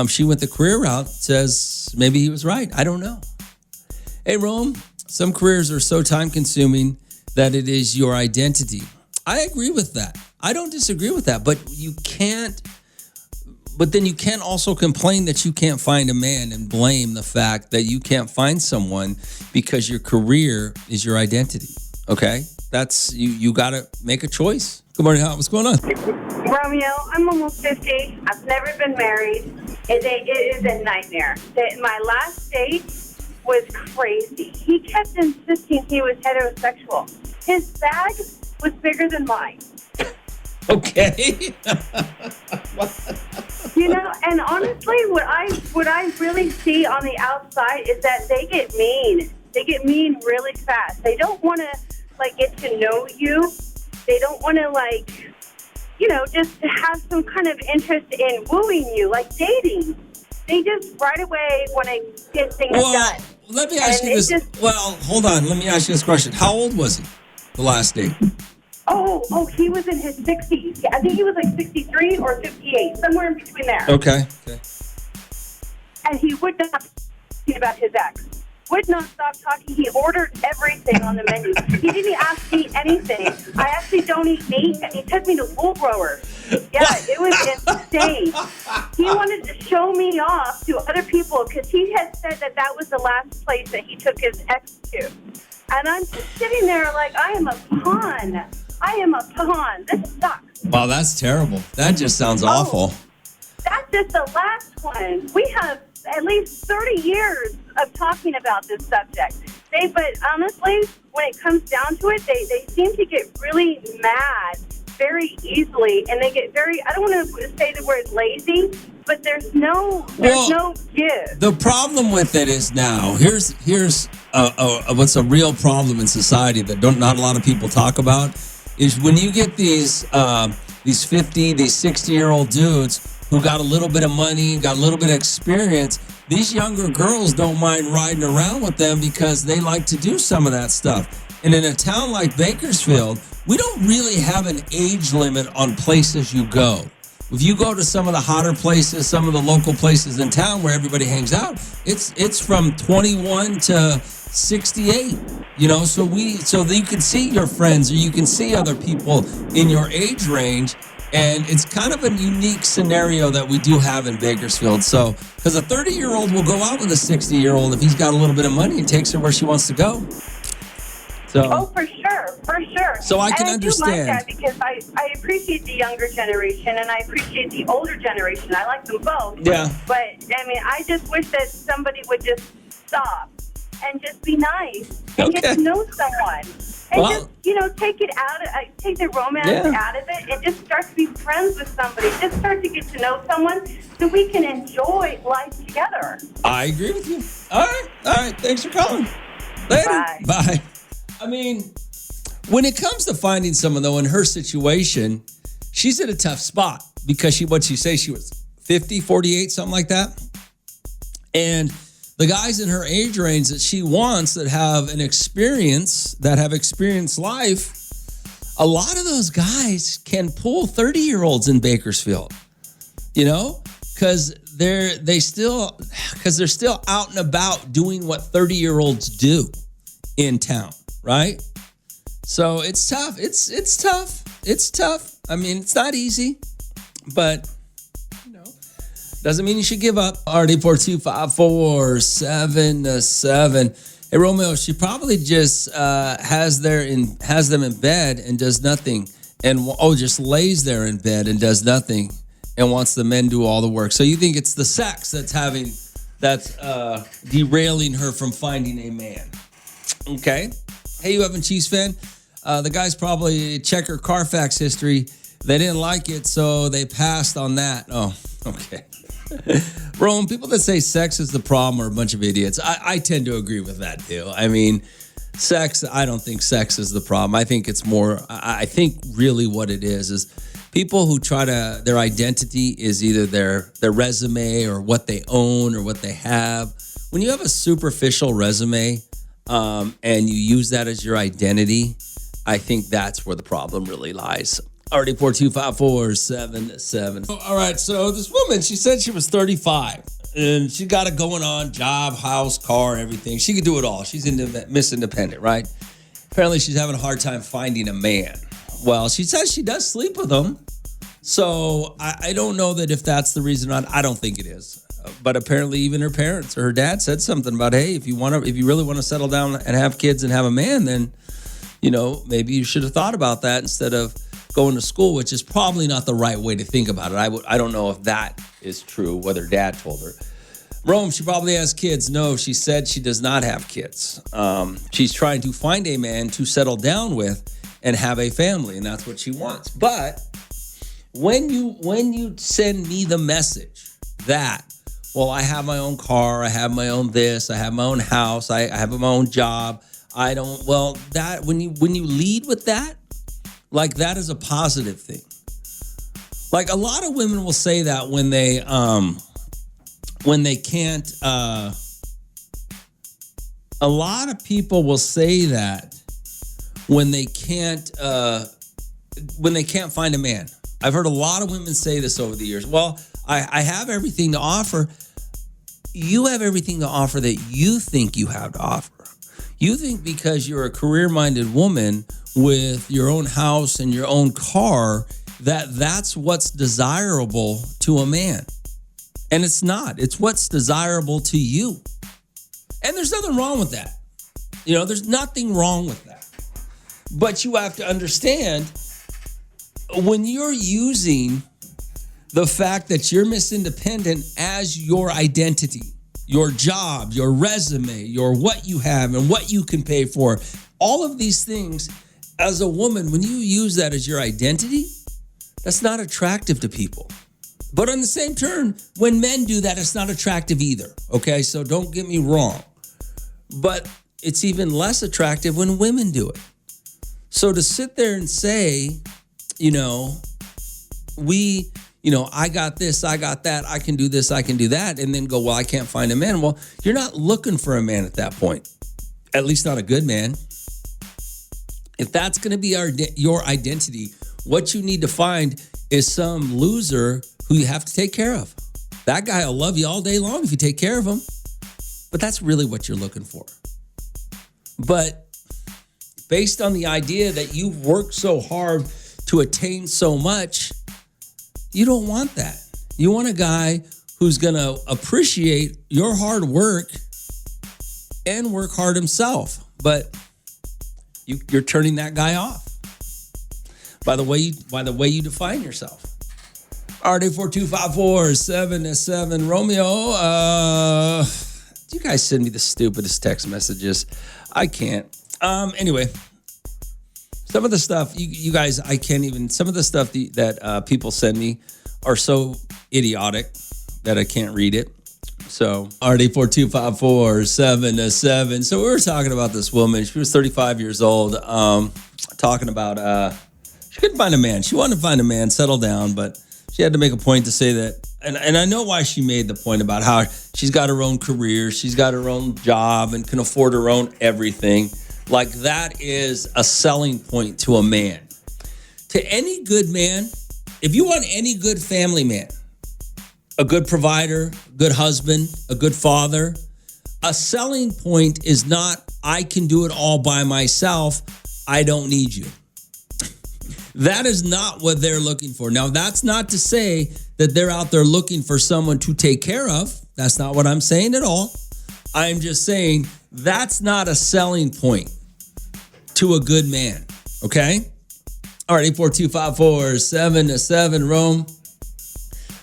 Speaker 2: She went the career route, says maybe he was right. I don't know. Hey, Rome, some careers are so time-consuming that it is your identity. I agree with that. I don't disagree with that, but then you can't also complain that you can't find a man and blame the fact that you can't find someone because your career is your identity. Okay? That's, you got to make a choice. Good morning, Hot. What's going on?
Speaker 4: Romeo, I'm almost 50. I've never been married. It is a nightmare. My last date was crazy. He kept insisting he was heterosexual. His bag was bigger than mine.
Speaker 2: Okay.
Speaker 4: And honestly, what I really see on the outside is that they get mean. They get mean really fast. They don't want to get to know you. They don't want to just have some kind of interest in wooing you, like dating. They just right away want to get things done.
Speaker 2: Let me ask you this. Hold on. Let me ask you this question. How old was he the last date?
Speaker 4: Oh, he was in his 60s. I think he was 63 or 58, somewhere in between there.
Speaker 2: Okay.
Speaker 4: And he would not talk about his ex. Would not stop talking. He ordered everything on the menu. He didn't ask me anything. I actually don't eat meat, and he took me to Wool Growers. Yeah, it was insane. He wanted to show me off to other people because he had said that was the last place that he took his ex to. And I'm just sitting there like, I am a pawn. This sucks.
Speaker 2: Wow, that's terrible. That just sounds awful.
Speaker 4: That's just the last one. We have at least 30 years of talking about this subject. But honestly, when it comes down to it, they seem to get really mad very easily, and they get very, I don't want to say the word lazy, but there's no give.
Speaker 2: The problem with it is now, here's what's a real problem in society that not a lot of people talk about, is when you get these 50, these 60-year-old dudes who got a little bit of money, got a little bit of experience, these younger girls don't mind riding around with them because they like to do some of that stuff. And in a town like Bakersfield, we don't really have an age limit on places you go. If you go to some of the hotter places, some of the local places in town where everybody hangs out, it's from 21 to 68. So that you can see your friends or you can see other people in your age range. And it's kind of a unique scenario that we do have in Bakersfield. So, because a 30-year-old will go out with a 60-year-old if he's got a little bit of money and takes her where she wants to go. So,
Speaker 4: Oh, for sure.
Speaker 2: So I can
Speaker 4: and
Speaker 2: understand.
Speaker 4: I do like that because I appreciate the younger generation and I appreciate the older generation. I like them both.
Speaker 2: Yeah.
Speaker 4: But, I mean, I just wish that somebody would just stop and just be nice and get to know someone. And just, take it out, take the romance out of it and just start to be friends with somebody. Just start to get to know someone so we can enjoy life together.
Speaker 2: I agree with you. All right. Thanks for calling. Later. Bye. I mean, when it comes to finding someone, though, in her situation, she's in a tough spot because she was 50, 48, something like that. And the guys in her age range that she wants that have experienced life, a lot of those guys can pull 30-year-olds in Bakersfield, because they're still out and about doing what 30-year-olds do in town, right? So it's tough. It's tough. I mean, it's not easy, but doesn't mean you should give up. RD42547. Hey, Romeo, she probably just has them in bed and does nothing, and just lays there in bed and does nothing, and wants the men do all the work. So you think it's the sex that's derailing her from finding a man? Okay. Hey, you Evan Cheese fan? The guys probably check her Carfax history. They didn't like it, so they passed on that. Oh, okay. Rome, people that say sex is the problem are a bunch of idiots. I tend to agree with that too. I mean, I don't think sex is the problem. I think it's more, I think really what it is people who their identity is either their resume or what they own or what they have. When you have a superficial resume and you use that as your identity, I think that's where the problem really lies. Already 42547. All right, so this woman, she said she was 35 and she got it going on, job, house, car, everything. She could do it all. She's Miss Independent, right? Apparently she's having a hard time finding a man. Well, she says she does sleep with them. So I don't know that if that's the reason or not. I don't think it is. But apparently even her parents or her dad said something about, hey, if you really want to settle down and have kids and have a man, then, maybe you should have thought about that instead of going to school, which is probably not the right way to think about it. I don't know if that is true, whether dad told her. Rome, she probably has kids. No, she said she does not have kids. She's trying to find a man to settle down with and have a family, and that's what she wants. But when you send me the message that, well, I have my own car, I have my own this, I have my own house, I have my own job, that when you lead with that, like that is a positive thing. Like a lot of women will say that when they can't. A lot of people will say that when they can't find a man. I've heard a lot of women say this over the years. Well, I have everything to offer. You have everything to offer that you think you have to offer. You think because you're a career-minded woman with your own house and your own car, that's what's desirable to a man. And it's not. It's what's desirable to you. And there's nothing wrong with that. There's nothing wrong with that. But you have to understand, when you're using the fact that you're Miss Independent as your identity, your job, your resume, your what you have and what you can pay for, all of these things, as a woman, when you use that as your identity, that's not attractive to people. But on the same turn, when men do that, it's not attractive either. Okay, so don't get me wrong. But it's even less attractive when women do it. So to sit there and say, I got this, I got that, I can do this, I can do that, and then go, well, I can't find a man. Well, you're not looking for a man at that point. At least not a good man. If that's going to be your identity, what you need to find is some loser who you have to take care of. That guy will love you all day long if you take care of him. But that's really what you're looking for. But based on the idea that you've worked so hard to attain so much, you don't want that. You want a guy who's going to appreciate your hard work and work hard himself. But you're turning that guy off by the way you define yourself. RD4254-7 Romeo, do you guys send me the stupidest text messages? I can't. Anyway, some of the stuff you guys, I can't even. Some of the stuff that people send me are so idiotic that I can't read it. So RD4254-7. So we were talking about this woman. She was 35 years old. Talking about she couldn't find a man. She wanted to find a man, settle down, but she had to make a point to say that. And I know why she made the point about how she's got her own career, she's got her own job, and can afford her own everything. Like that is a selling point to a man. To any good man, if you want any good family man, a good provider, good husband, a good father, a selling point is not, I can do it all by myself, I don't need you. That is not what they're looking for. Now, that's not to say that they're out there looking for someone to take care of. That's not what I'm saying at all. I'm just saying that's not a selling point to a good man, okay? All right, 84254-7 Rome.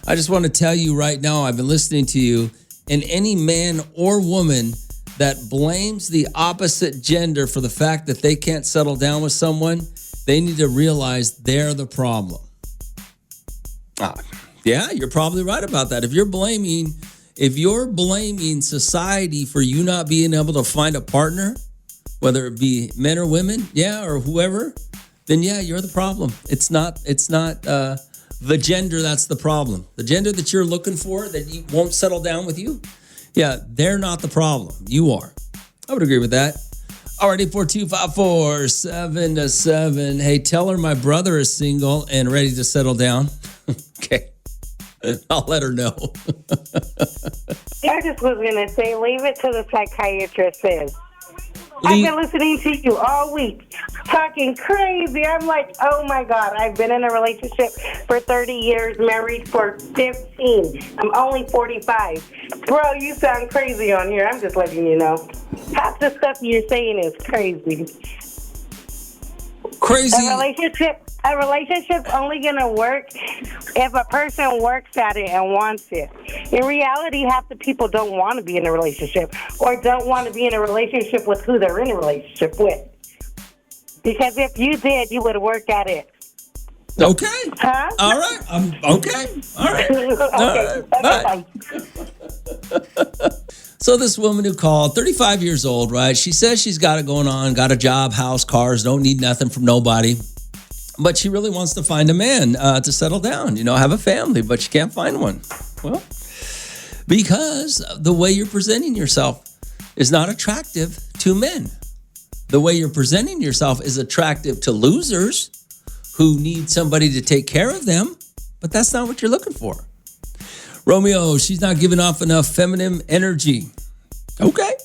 Speaker 2: I just want to tell you right now, I've been listening to you, and any man or woman that blames the opposite gender for the fact that they can't settle down with someone, they need to realize they're the problem. Yeah, you're probably right about that. If you're blaming society for you not being able to find a partner, whether it be men or women, or whoever, then you're the problem. It's not the gender that's the problem. The gender that you're looking for that you won't settle down with you, they're not the problem. You are. I would agree with that. Alrighty, 42547. Hey, tell her my brother is single and ready to settle down. Okay. I'll let her know.
Speaker 5: I just was going to say, leave it to the psychiatrist says. I've been listening to you all week, talking crazy. I'm like, oh my God, I've been in a relationship for 30 years, married for 15. I'm only 45. Bro, you sound crazy on here. I'm just letting you know. Half the stuff you're saying is crazy.
Speaker 2: Crazy.
Speaker 5: A relationship's only going to work if a person works at it and wants it. In reality, half the people don't want to be in a relationship or don't want to be in a relationship with who they're in a relationship with. Because if you did, you would have worked at it.
Speaker 2: Okay.
Speaker 5: Huh?
Speaker 2: All right. Okay. All right.
Speaker 5: Okay.
Speaker 2: So this woman who called, 35 years old, right? She says she's got it going on, got a job, house, cars, don't need nothing from nobody. But she really wants to find a man to settle down, have a family, but she can't find one. Well, because the way you're presenting yourself is not attractive to men. The way you're presenting yourself is attractive to losers who need somebody to take care of them, but that's not what you're looking for. Romeo, she's not giving off enough feminine energy. Okay.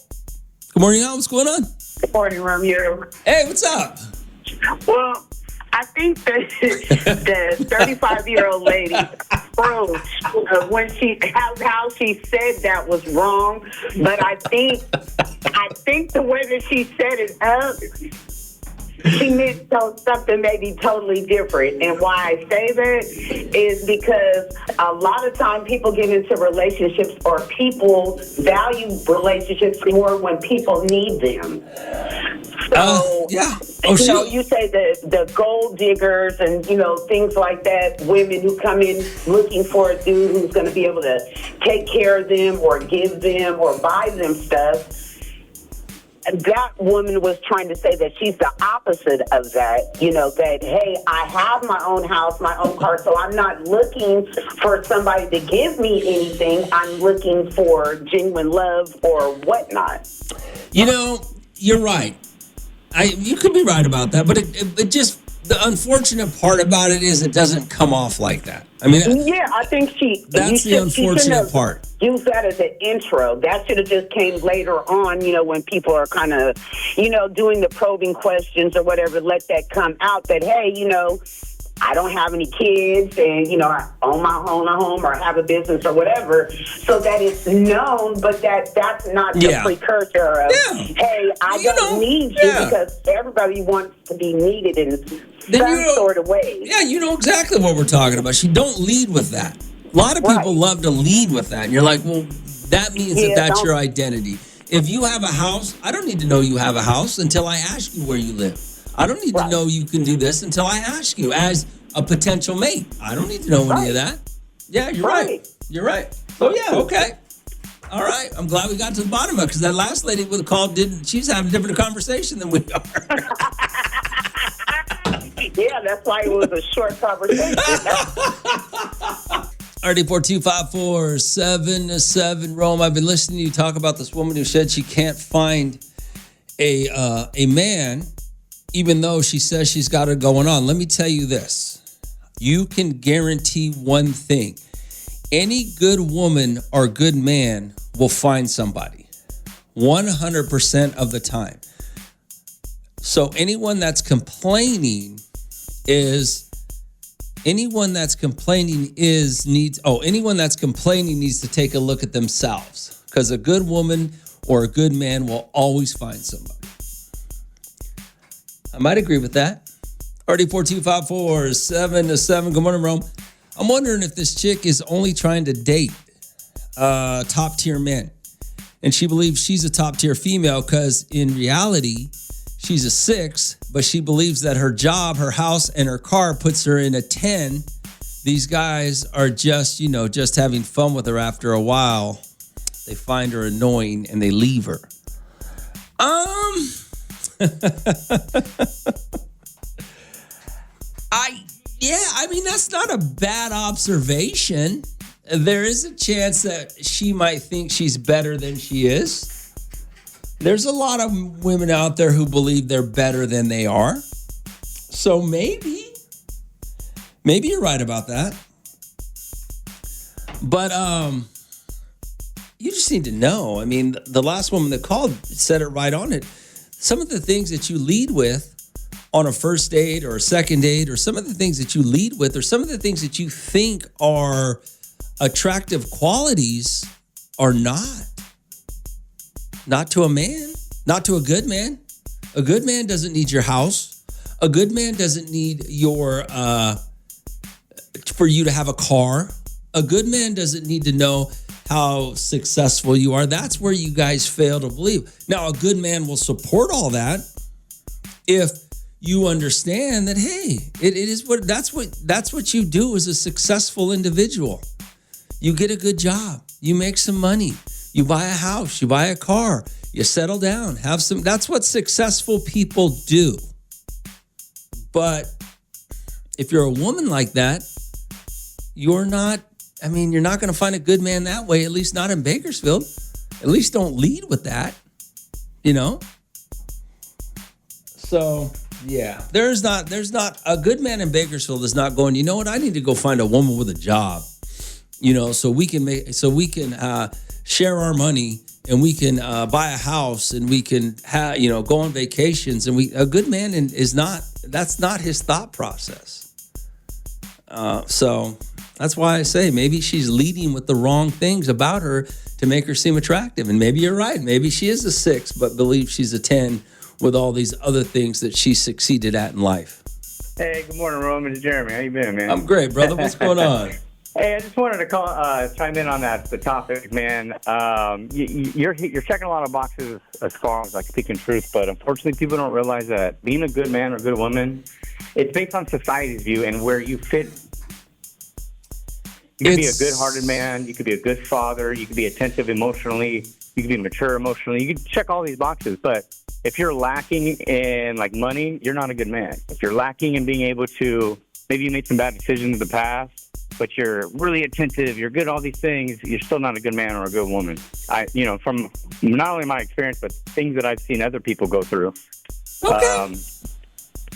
Speaker 2: Good morning, Al. What's going on?
Speaker 6: Good morning, Romeo.
Speaker 2: Hey, what's up?
Speaker 6: Well, I think that the 35-year-old lady approach when how she said that was wrong, but I think the way that she set it up, she meant something maybe totally different. And why I say that is because a lot of time people get into relationships or people value relationships more when people need them. So, you say the gold diggers and, things like that, women who come in looking for a dude who's going to be able to take care of them or give them or buy them stuff. That woman was trying to say that she's the opposite of that, that, hey, I have my own house, my own car, so I'm not looking for somebody to give me anything. I'm looking for genuine love or whatnot.
Speaker 2: You're right. You could be right about that, but it just, the unfortunate part about it is it doesn't come off like that. I mean,
Speaker 6: I think
Speaker 2: that's the unfortunate part.
Speaker 6: use that as an intro. That should have just came later on, when people are kind of, doing the probing questions or whatever. Let that come out that, hey, I don't have any kids and, I own my own home or have a business or whatever, so that it's known, but that's not the precursor of, hey, I don't need you, because everybody wants to be needed in some sort of way.
Speaker 2: Yeah, you know exactly what we're talking about. You don't lead with that. A lot of people love to lead with that. And you're like, well, that means that's your identity. If you have a house, I don't need to know you have a house until I ask you where you live. I don't need to know you can do this until I ask you as a potential mate. I don't need to know any of that. Yeah, you're right. You're right. So, yeah, okay. All right. I'm glad we got to the bottom of it, because that last lady with the call she's having a different conversation than we are.
Speaker 6: Yeah, that's why it was a short conversation.
Speaker 2: RD42547 Rome. I've been listening to you talk about this woman who said she can't find a man, even though she says she's got it going on. Let me tell you this. You can guarantee one thing. Any good woman or good man will find somebody 100% of the time. So anyone that's complaining needs to take a look at themselves, because a good woman or a good man will always find somebody. I might agree with that. RD42547. Good morning, Rome. I'm wondering if this chick is only trying to date top tier men, and she believes she's a top tier female because in reality she's a 6, but she believes that her job, her house, and her car puts her in a 10. These guys are just having fun with her. After a while, they find her annoying and they leave her. That's not a bad observation. There is a chance that she might think she's better than she is. There's a lot of women out there who believe they're better than they are. So maybe you're right about that. But you just need to know. I mean, the last woman that called said it right on it. Some of the things that you lead with on a first date or a second date, or some of the things that you lead with, or some of the things that you think are attractive qualities, are not to a man, not to a good man. A good man doesn't need your house. A good man doesn't need for you to have a car. A good man doesn't need to know how successful you are. That's where you guys fail to believe. Now, a good man will support all that if you understand that, hey, that's what you do as a successful individual. You get a good job, you make some money, you buy a house, you buy a car, you settle down, that's what successful people do. But if you're a woman like that, you're not going to find a good man that way, at least not in Bakersfield. At least don't lead with that, So, yeah, there's not a good man in Bakersfield is not going, you know what, I need to go find a woman with a job, so we can share our money, and we can buy a house, and we can go on vacations, and a good man that's not his thought process. So that's why I say maybe she's leading with the wrong things about her to make her seem attractive. And maybe you're right. Maybe she is a 6, but believes she's a 10 with all these other things that she succeeded at in life.
Speaker 7: Hey, good morning, Roman. It's Jeremy. How you been, man?
Speaker 2: I'm great, brother. What's going on?
Speaker 7: Hey, I just wanted to chime in on the topic, man. You're checking a lot of boxes as far as like speaking truth, but unfortunately, people don't realize that being a good man or good woman, it's based on society's view and where you fit. You could be a good-hearted man. You could be a good father. You could be attentive emotionally. You could be mature emotionally. You could check all these boxes, but if you're lacking in like money, you're not a good man. If you're lacking in being able to, maybe you made some bad decisions in the past, but you're really attentive, you're good at all these things, you're still not a good man or a good woman. From not only my experience, but things that I've seen other people go through.
Speaker 2: Okay.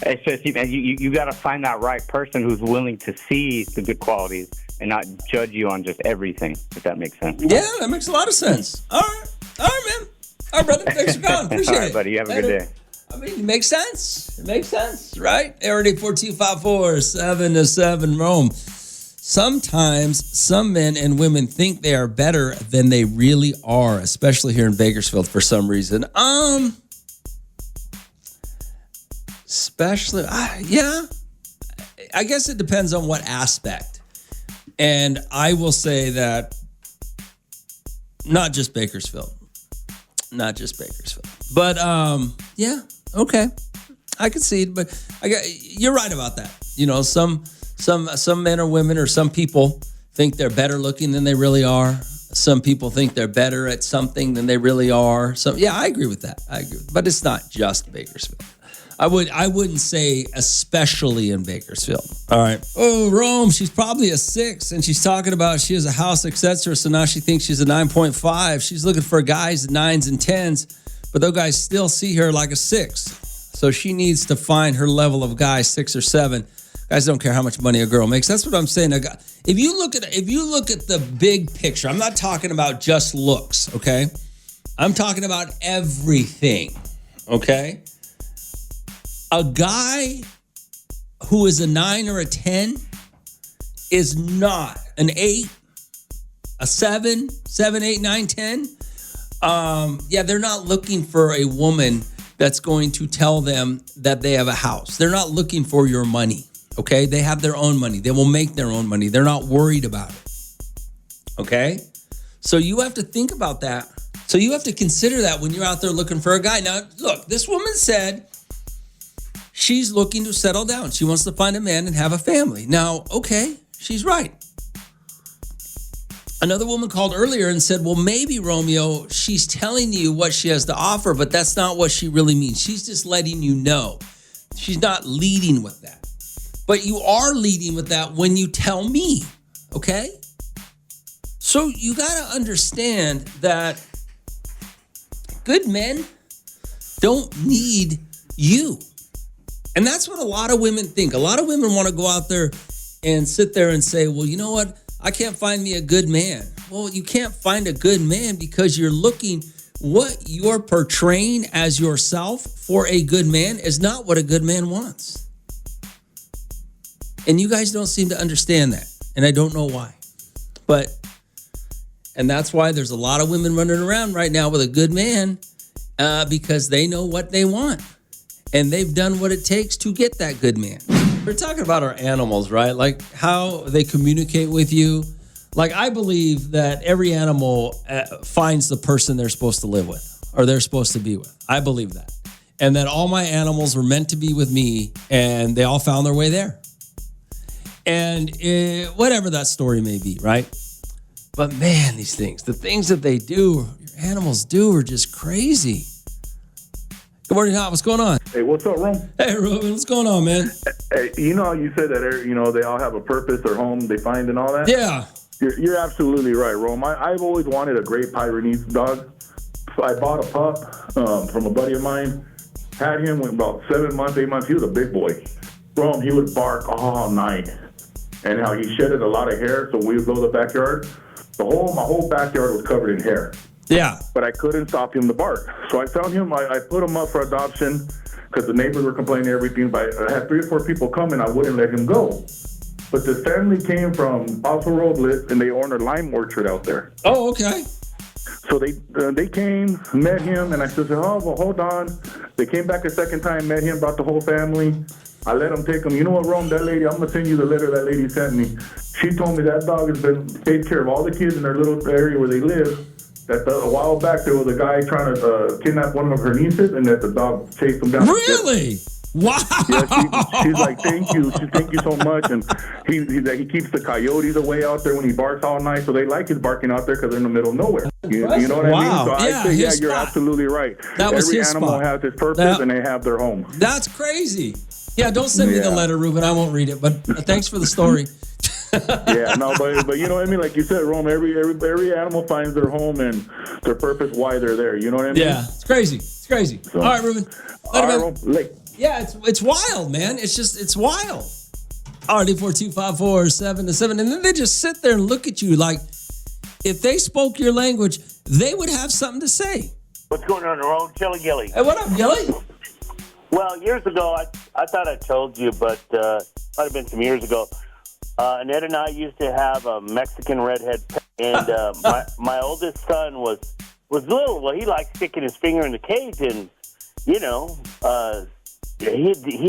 Speaker 7: It's just you got to find that right person who's willing to see the good qualities and not judge you on just everything. If that makes sense.
Speaker 2: Yeah, that makes a lot of sense. All right, man. All right, brother. Thanks for calling. Appreciate
Speaker 7: All right, buddy. You have a good day.
Speaker 2: I mean, it makes sense. It makes sense, right? Area 4254-7-7 Rome. Sometimes some men and women think they are better than they really are, especially here in Bakersfield for some reason. Especially, yeah. I guess it depends on what aspect. And I will say that not just Bakersfield. But yeah, okay. I can see it, but you're right about that. You know, some men or women or some people think they're better looking than they really are. Some people think they're better at something than they really are. So yeah, I agree with that. But it's not just Bakersfield. I wouldn't say especially in Bakersfield. All right. Oh, Rome, she's probably a 6, and she's talking about she has a house, etc. So now she thinks she's a 9.5. She's looking for guys, 9s and 10s, but those guys still see her like a 6. So she needs to find her level of guy, 6 or 7. Guys don't care how much money a girl makes. That's what I'm saying. If you look at the big picture, I'm not talking about just looks, okay? I'm talking about everything, okay? A guy who is a 9 or a 10 is not an 8, a 7, 8, 9, 10. Yeah, they're not looking for a woman that's going to tell them that they have a house. They're not looking for your money, okay? They have their own money. They will make their own money. They're not worried about it, okay? So you have to think about that. So you have to consider that when you're out there looking for a guy. Now, look, this woman said she's looking to settle down. She wants to find a man and have a family. Now, okay, she's right. Another woman called earlier and said, well, maybe, Romeo, she's telling you what she has to offer, but that's not what she really means. She's just letting you know. She's not leading with that. But you are leading with that when you tell me, okay? So you got to understand that good men don't need you. And that's what a lot of women think. A lot of women want to go out there and sit there and say, well, you know what? I can't find me a good man. Well, you can't find a good man because you're looking, what you're portraying as yourself for a good man is not what a good man wants. And you guys don't seem to understand that. And I don't know why. And that's why there's a lot of women running around right now with a good man because they know what they want. And they've done what it takes to get that good man. We're talking about our animals, right? Like how they communicate with you. Like I believe that every animal finds the person they're supposed to live with or they're supposed to be with. I believe that. And that all my animals were meant to be with me and they all found their way there. And whatever that story may be, right? But man, the things that they do, your animals do are just crazy. Good morning, Hot. What's going on?
Speaker 8: Hey, what's up, Rome?
Speaker 2: Hey, Ruben. What's going on, man?
Speaker 8: Hey, you know how you said that, they all have a purpose, their home they find and all that?
Speaker 2: Yeah.
Speaker 8: You're absolutely right, Rome. I've always wanted a Great Pyrenees dog. So I bought a pup from a buddy of mine. Had him with about 7 months, 8 months. He was a big boy. Rome, he would bark all night. And how he shedded a lot of hair, so we would go to the backyard. My whole backyard was covered in hair.
Speaker 2: Yeah.
Speaker 8: But I couldn't stop him to bark. So I found him, I put him up for adoption because the neighbors were complaining and everything. But I had 3 or 4 people come and I wouldn't let him go. But this family came from Alpha Robles and they owned a lime orchard out there.
Speaker 2: Oh, okay.
Speaker 8: So they came, met him, and I said, oh, well, hold on. They came back a second time, met him, brought the whole family. I let them take him. You know what, Rome, that lady, I'm going to send you the letter that lady sent me. She told me that dog has been taking care of all the kids in their little area where they live. That a while back there was a guy trying to kidnap one of her nieces, and that the dog chased him down.
Speaker 2: Really? Wow.
Speaker 8: Yeah, she's like, thank you. Thank you so much. And he keeps the coyotes away out there when he barks all night, so they like his barking out there because they're in the middle of nowhere. You know what I mean? So I say, yeah, you're absolutely right.
Speaker 2: That was
Speaker 8: Every
Speaker 2: his
Speaker 8: animal
Speaker 2: spot.
Speaker 8: has its purpose, and they have their home.
Speaker 2: That's crazy. Yeah, don't send me the letter, Ruben. I won't read it, but thanks for the story.
Speaker 8: Yeah, no, but you know what I mean? Like you said, Rome, every animal finds their home and their purpose, why they're there. You know what I mean?
Speaker 2: Yeah, it's crazy.
Speaker 8: So,
Speaker 2: All right, Ruben.
Speaker 8: All right, Rome. Late.
Speaker 2: Yeah, it's wild, man. It's wild. RD42547-7, and then they just sit there and look at you like if they spoke your language, they would have something to say.
Speaker 9: What's going on, Ron? Chili Gilly.
Speaker 2: Hey, what up, Gilly?
Speaker 9: Well, years ago, I thought I told you, but might have been some years ago. Ned and I used to have a Mexican redhead pet, and my oldest son was little. Well, he liked sticking his finger in the cage, and he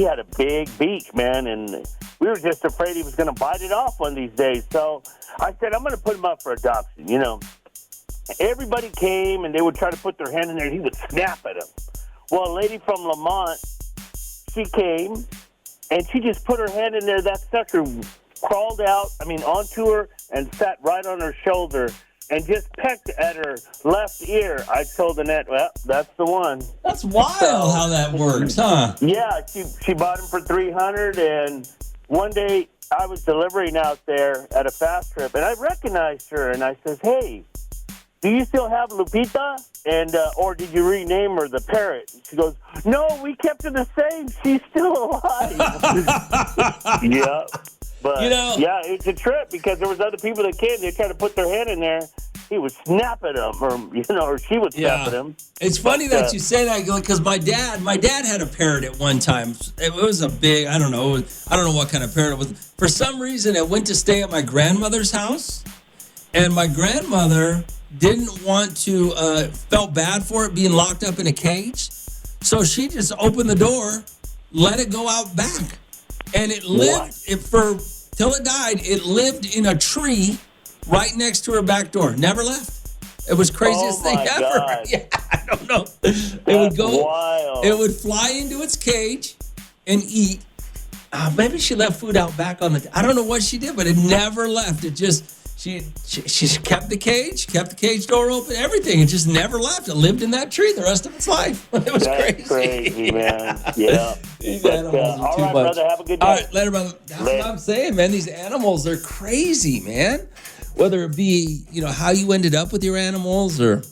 Speaker 9: had a big beak, man, and we were just afraid he was going to bite it off one of these days. So I said, I'm going to put him up for adoption. Everybody came, and they would try to put their hand in there, and he would snap at them. Well, a lady from Lamont, she came, and she just put her hand in there. That sucker crawled onto her and sat right on her shoulder and just pecked at her left ear. I told Annette, well, that's the one.
Speaker 2: That's wild how that works, huh?
Speaker 9: Yeah, she bought him for $300, and one day I was delivering out there at a fast trip, and I recognized her, and I says, hey, do you still have Lupita? And or did you rename her the parrot? She goes, no, we kept her the same. She's still alive. Yeah. But, yeah, it's a trip because there was other people that came. They tried to put their hand in there. He would snap at them, or she would snap at him.
Speaker 2: It's funny that you say that because my dad had a parrot at one time. It was a big, I don't know what kind of parrot it was. For some reason, it went to stay at my grandmother's house, and my grandmother didn't want to, felt bad for it being locked up in a cage. So she just opened the door, let it go out back. And it lived till it died. It lived in a tree right next to her back door. Never left. It was craziest thing ever.
Speaker 9: God.
Speaker 2: Yeah, I don't know.
Speaker 9: Wild.
Speaker 2: It would fly into its cage and eat. Maybe she left food out back on I don't know what she did, but it never left. It just she kept the cage door open, everything. It just never left. It lived in that tree the rest of its life. It was
Speaker 9: That's crazy, man. Yeah.
Speaker 2: These animals are
Speaker 9: all
Speaker 2: too
Speaker 9: right,
Speaker 2: much.
Speaker 9: brother. Have a good day.
Speaker 2: All right, later, brother. That's what I'm saying, man. These animals are crazy, man. Whether it be, how you ended up with your animals or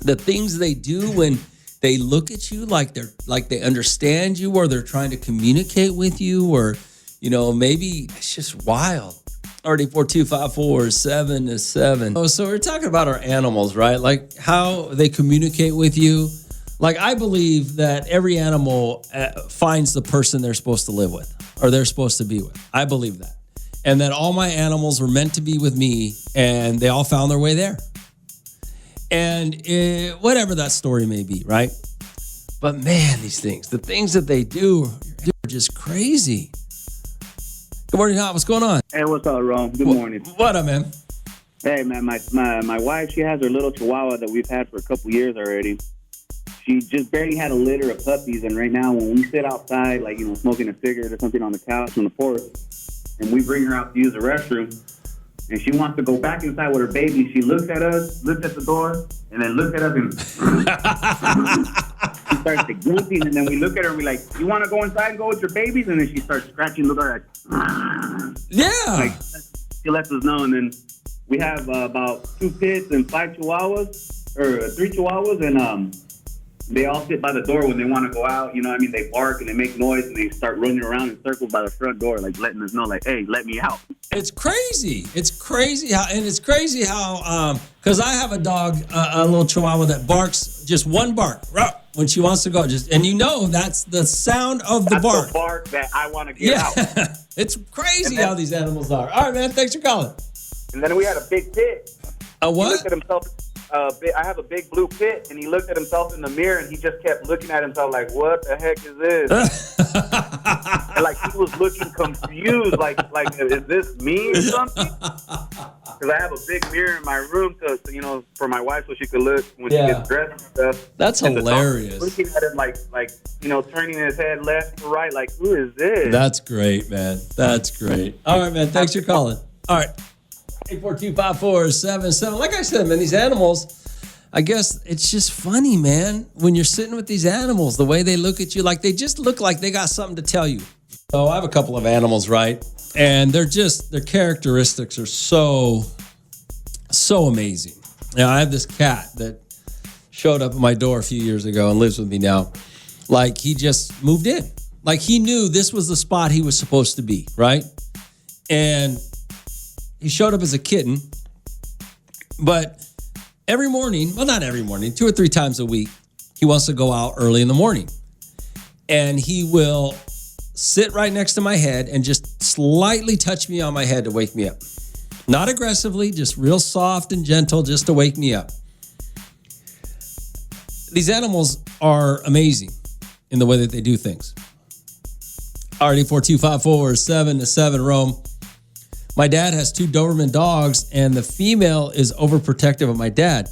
Speaker 2: the things they do when they look at you like they understand you or they're trying to communicate with you or, maybe it's just wild. RD42547-7. Oh, so we're talking about our animals, right? Like how they communicate with you. Like I believe that every animal finds the person they're supposed to live with or they're supposed to be with. I believe that. And that all my animals were meant to be with me and they all found their way there. And whatever that story may be, right? But man, the things that they do are just crazy. Good morning, Hot. What's going on?
Speaker 10: Hey, what's up, Ron? Good morning.
Speaker 2: What up, man?
Speaker 10: Hey, man, my wife, she has her little chihuahua that we've had for a couple years already. She just barely had a litter of puppies, and right now when we sit outside, like, smoking a cigarette or something on the couch on the porch, and we bring her out to use the restroom, and she wants to go back inside with her baby, she looks at us, looks at the door, and then looks at us and she starts to grunting, and then we look at her and we're like, you want to go inside and go with your babies? And then she starts scratching the door like,
Speaker 2: yeah.
Speaker 10: Like, she lets us know, and then we have about 2 pits and 5 chihuahuas, or 3 chihuahuas, and they all sit by the door when they want to go out. They bark and they make noise and they start running around in circles by the front door, like letting us know, like, hey, let me out.
Speaker 2: It's crazy. It's crazy how, because I have a dog, a little chihuahua that barks just one bark when she wants to go. That's the sound of the bark.
Speaker 10: The bark that I want to get out.
Speaker 2: It's crazy how these animals are. All right, man. Thanks for calling.
Speaker 10: And then we had a big pit.
Speaker 2: A what?
Speaker 10: He looked at himself. I have a big blue pit, and he looked at himself in the mirror, and he just kept looking at himself like, what the heck is this? And like he was looking confused, like is this me or something? Because I have a big mirror in my room to for my wife so she could look when she gets dressed and stuff.
Speaker 2: That's hilarious.
Speaker 10: Looking at him like turning his head left to right, like, who is this?
Speaker 2: That's great, man. That's great. All right, man. Thanks for calling. All right. 842-5477. Like I said, man, these animals, I guess it's just funny, man, when you're sitting with these animals, the way they look at you, like they just look like they got something to tell you. So I have a couple of animals, right? And their characteristics are so amazing. Now, I have this cat that showed up at my door a few years ago and lives with me now. Like he just moved in. Like he knew this was the spot he was supposed to be, right? And he showed up as a kitten. But every morning, well, not every morning, 2 or 3 times a week, he wants to go out early in the morning. And he will sit right next to my head and just slightly touch me on my head to wake me up. Not aggressively, just real soft and gentle, just to wake me up. These animals are amazing in the way that they do things. Already 4254-7-7, Rome. My dad has 2 Doberman dogs, and the female is overprotective of my dad.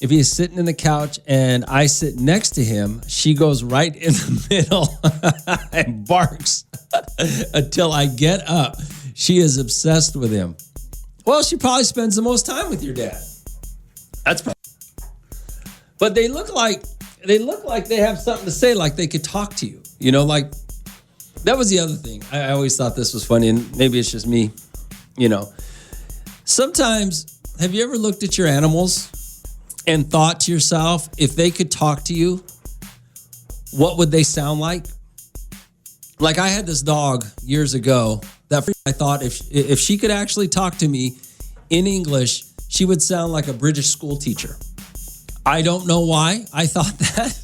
Speaker 2: If he is sitting in the couch and I sit next to him, she goes right in the middle and barks until I get up. She is obsessed with him. Well, she probably spends the most time with your dad. But they look like they have something to say, like they could talk to you. You know, like that was the other thing. I always thought this was funny, and maybe it's just me. You know, sometimes, have you ever looked at your animals and thought to yourself, if they could talk to you, what would they sound like? Like I had this dog years ago that I thought if she could actually talk to me in English, she would sound like a British school teacher. I don't know why I thought that.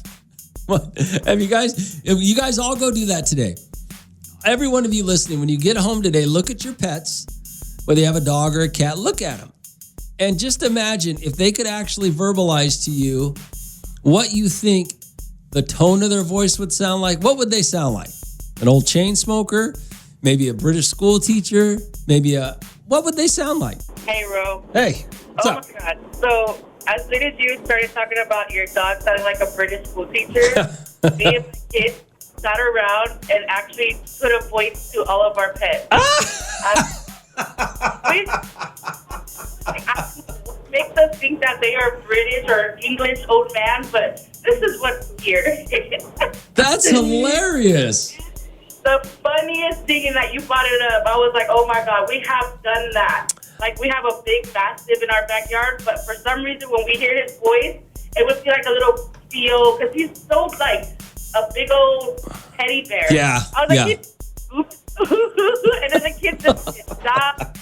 Speaker 2: If you guys all go do that today. Every one of you listening, when you get home today, look at your pets, whether you have a dog or a cat, look at them. And just imagine if they could actually verbalize to you what you think the tone of their voice would sound like. What would they sound like? An old chain smoker? Maybe a British school teacher? What would they sound like?
Speaker 11: Hey, Ro.
Speaker 2: Hey, what's up?
Speaker 11: My God. So, as soon as you started talking about your dog sounding like a British school teacher, me and my kids sat around and actually put a voice to all of our pets. Makes us think that they are British or English old man, but this is what's here.
Speaker 2: That's hilarious.
Speaker 11: The funniest thing is that you brought it up. I was like, oh my God, we have done that. Like, we have a big mastiff in our backyard, but for some reason, when we hear his voice, it would be like a little feel, because he's so, like, a big old teddy bear.
Speaker 2: Yeah,
Speaker 11: I was like, oops. And then the kids just stop.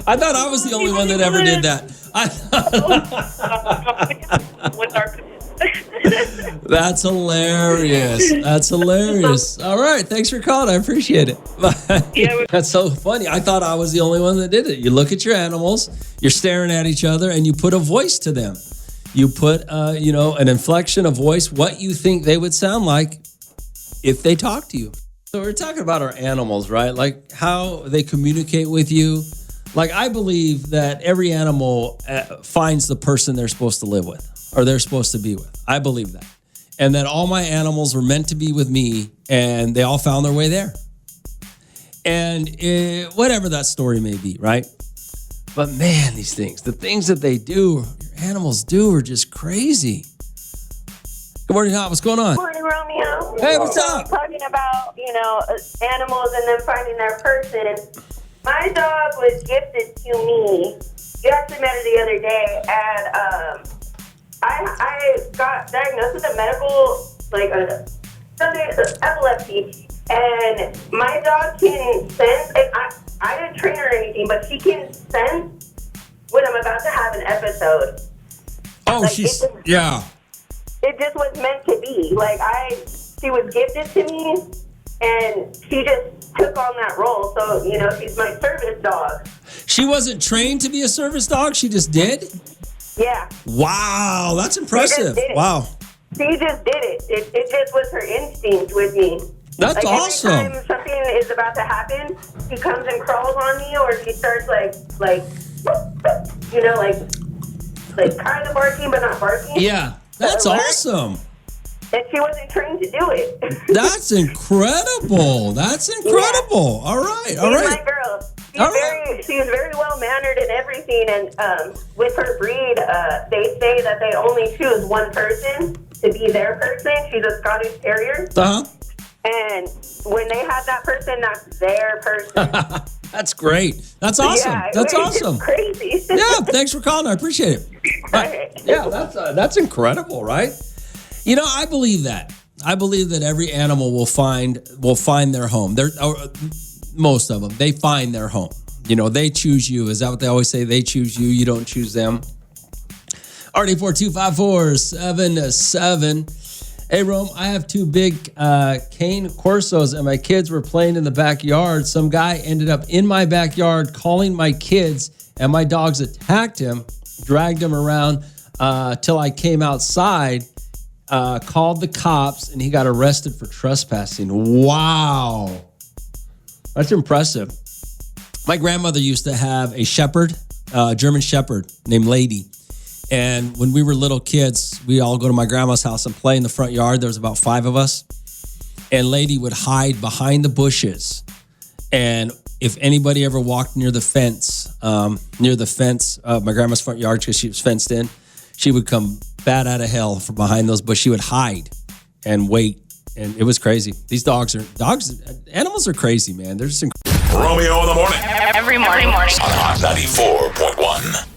Speaker 2: I thought I was the only one that ever did that. That's hilarious. That's hilarious. All right. Thanks for calling. I appreciate it. That's so funny. I thought I was the only one that did it. You look at your animals, you're staring at each other, and you put a voice to them. You put, an inflection, a voice, what you think they would sound like if they talk to you. So we're talking about our animals, right? Like how they communicate with you. Like I believe that every animal finds the person they're supposed to live with or they're supposed to be with. I believe that. And that all my animals were meant to be with me and they all found their way there. And whatever that story may be, right? But man, the things that they do, your animals do are just crazy. Good morning, Hot. What's going on?
Speaker 3: Good morning, Romeo.
Speaker 2: Hey, what's up?
Speaker 3: Talking about, animals and them finding their person. My dog was gifted to me. You actually met her the other day, and I got diagnosed with a medical, epilepsy, and my dog can sense, and I didn't train her or anything, but she can sense when I'm about to have an episode.
Speaker 2: Oh, yeah.
Speaker 3: It just was meant to be. She was gifted to me, and she just took on that role. So, she's my service dog.
Speaker 2: She wasn't trained to be a service dog? She just did?
Speaker 3: Yeah.
Speaker 2: Wow, that's impressive. Wow.
Speaker 3: She just did it. It just was her instinct with me.
Speaker 2: That's awesome.
Speaker 3: Every time something is about to happen, she comes and crawls on me, or she starts kind of barking, but not barking.
Speaker 2: Yeah, that's awesome.
Speaker 3: And she wasn't trained to do it.
Speaker 2: That's incredible. That's incredible. Yeah. All right.
Speaker 3: She's my girl. She's very well mannered and everything. And with her breed, they say that they only choose one person to be their person. She's a Scottish Terrier. And when they have that person, that's their person.
Speaker 2: That's great. That's awesome.
Speaker 3: Yeah,
Speaker 2: that's awesome.
Speaker 3: Crazy.
Speaker 2: Yeah, thanks for calling. I appreciate it.
Speaker 3: Okay.
Speaker 2: Yeah, that's incredible, right? I believe that. I believe that every animal will find their home. Most of them, they find their home. They choose you. Is that what they always say? They choose you. You don't choose them. RD42547. Hey, Rome, I have 2 big cane Corsos, and my kids were playing in the backyard. Some guy ended up in my backyard calling my kids, and my dogs attacked him, dragged him around till I came outside, called the cops, and he got arrested for trespassing. Wow. That's impressive. My grandmother used to have a shepherd, German shepherd named Lady. And when we were little kids, we all go to my grandma's house and play in the front yard. There was about 5 of us. And Lady would hide behind the bushes. And if anybody ever walked near the fence, my grandma's front yard, because she was fenced in, she would come bat out of hell from behind those bushes. She would hide and wait. And it was crazy. These animals are crazy, man. They're just incredible.
Speaker 12: Romeo in the Morning.
Speaker 13: Every morning.
Speaker 12: On Hot 94.1.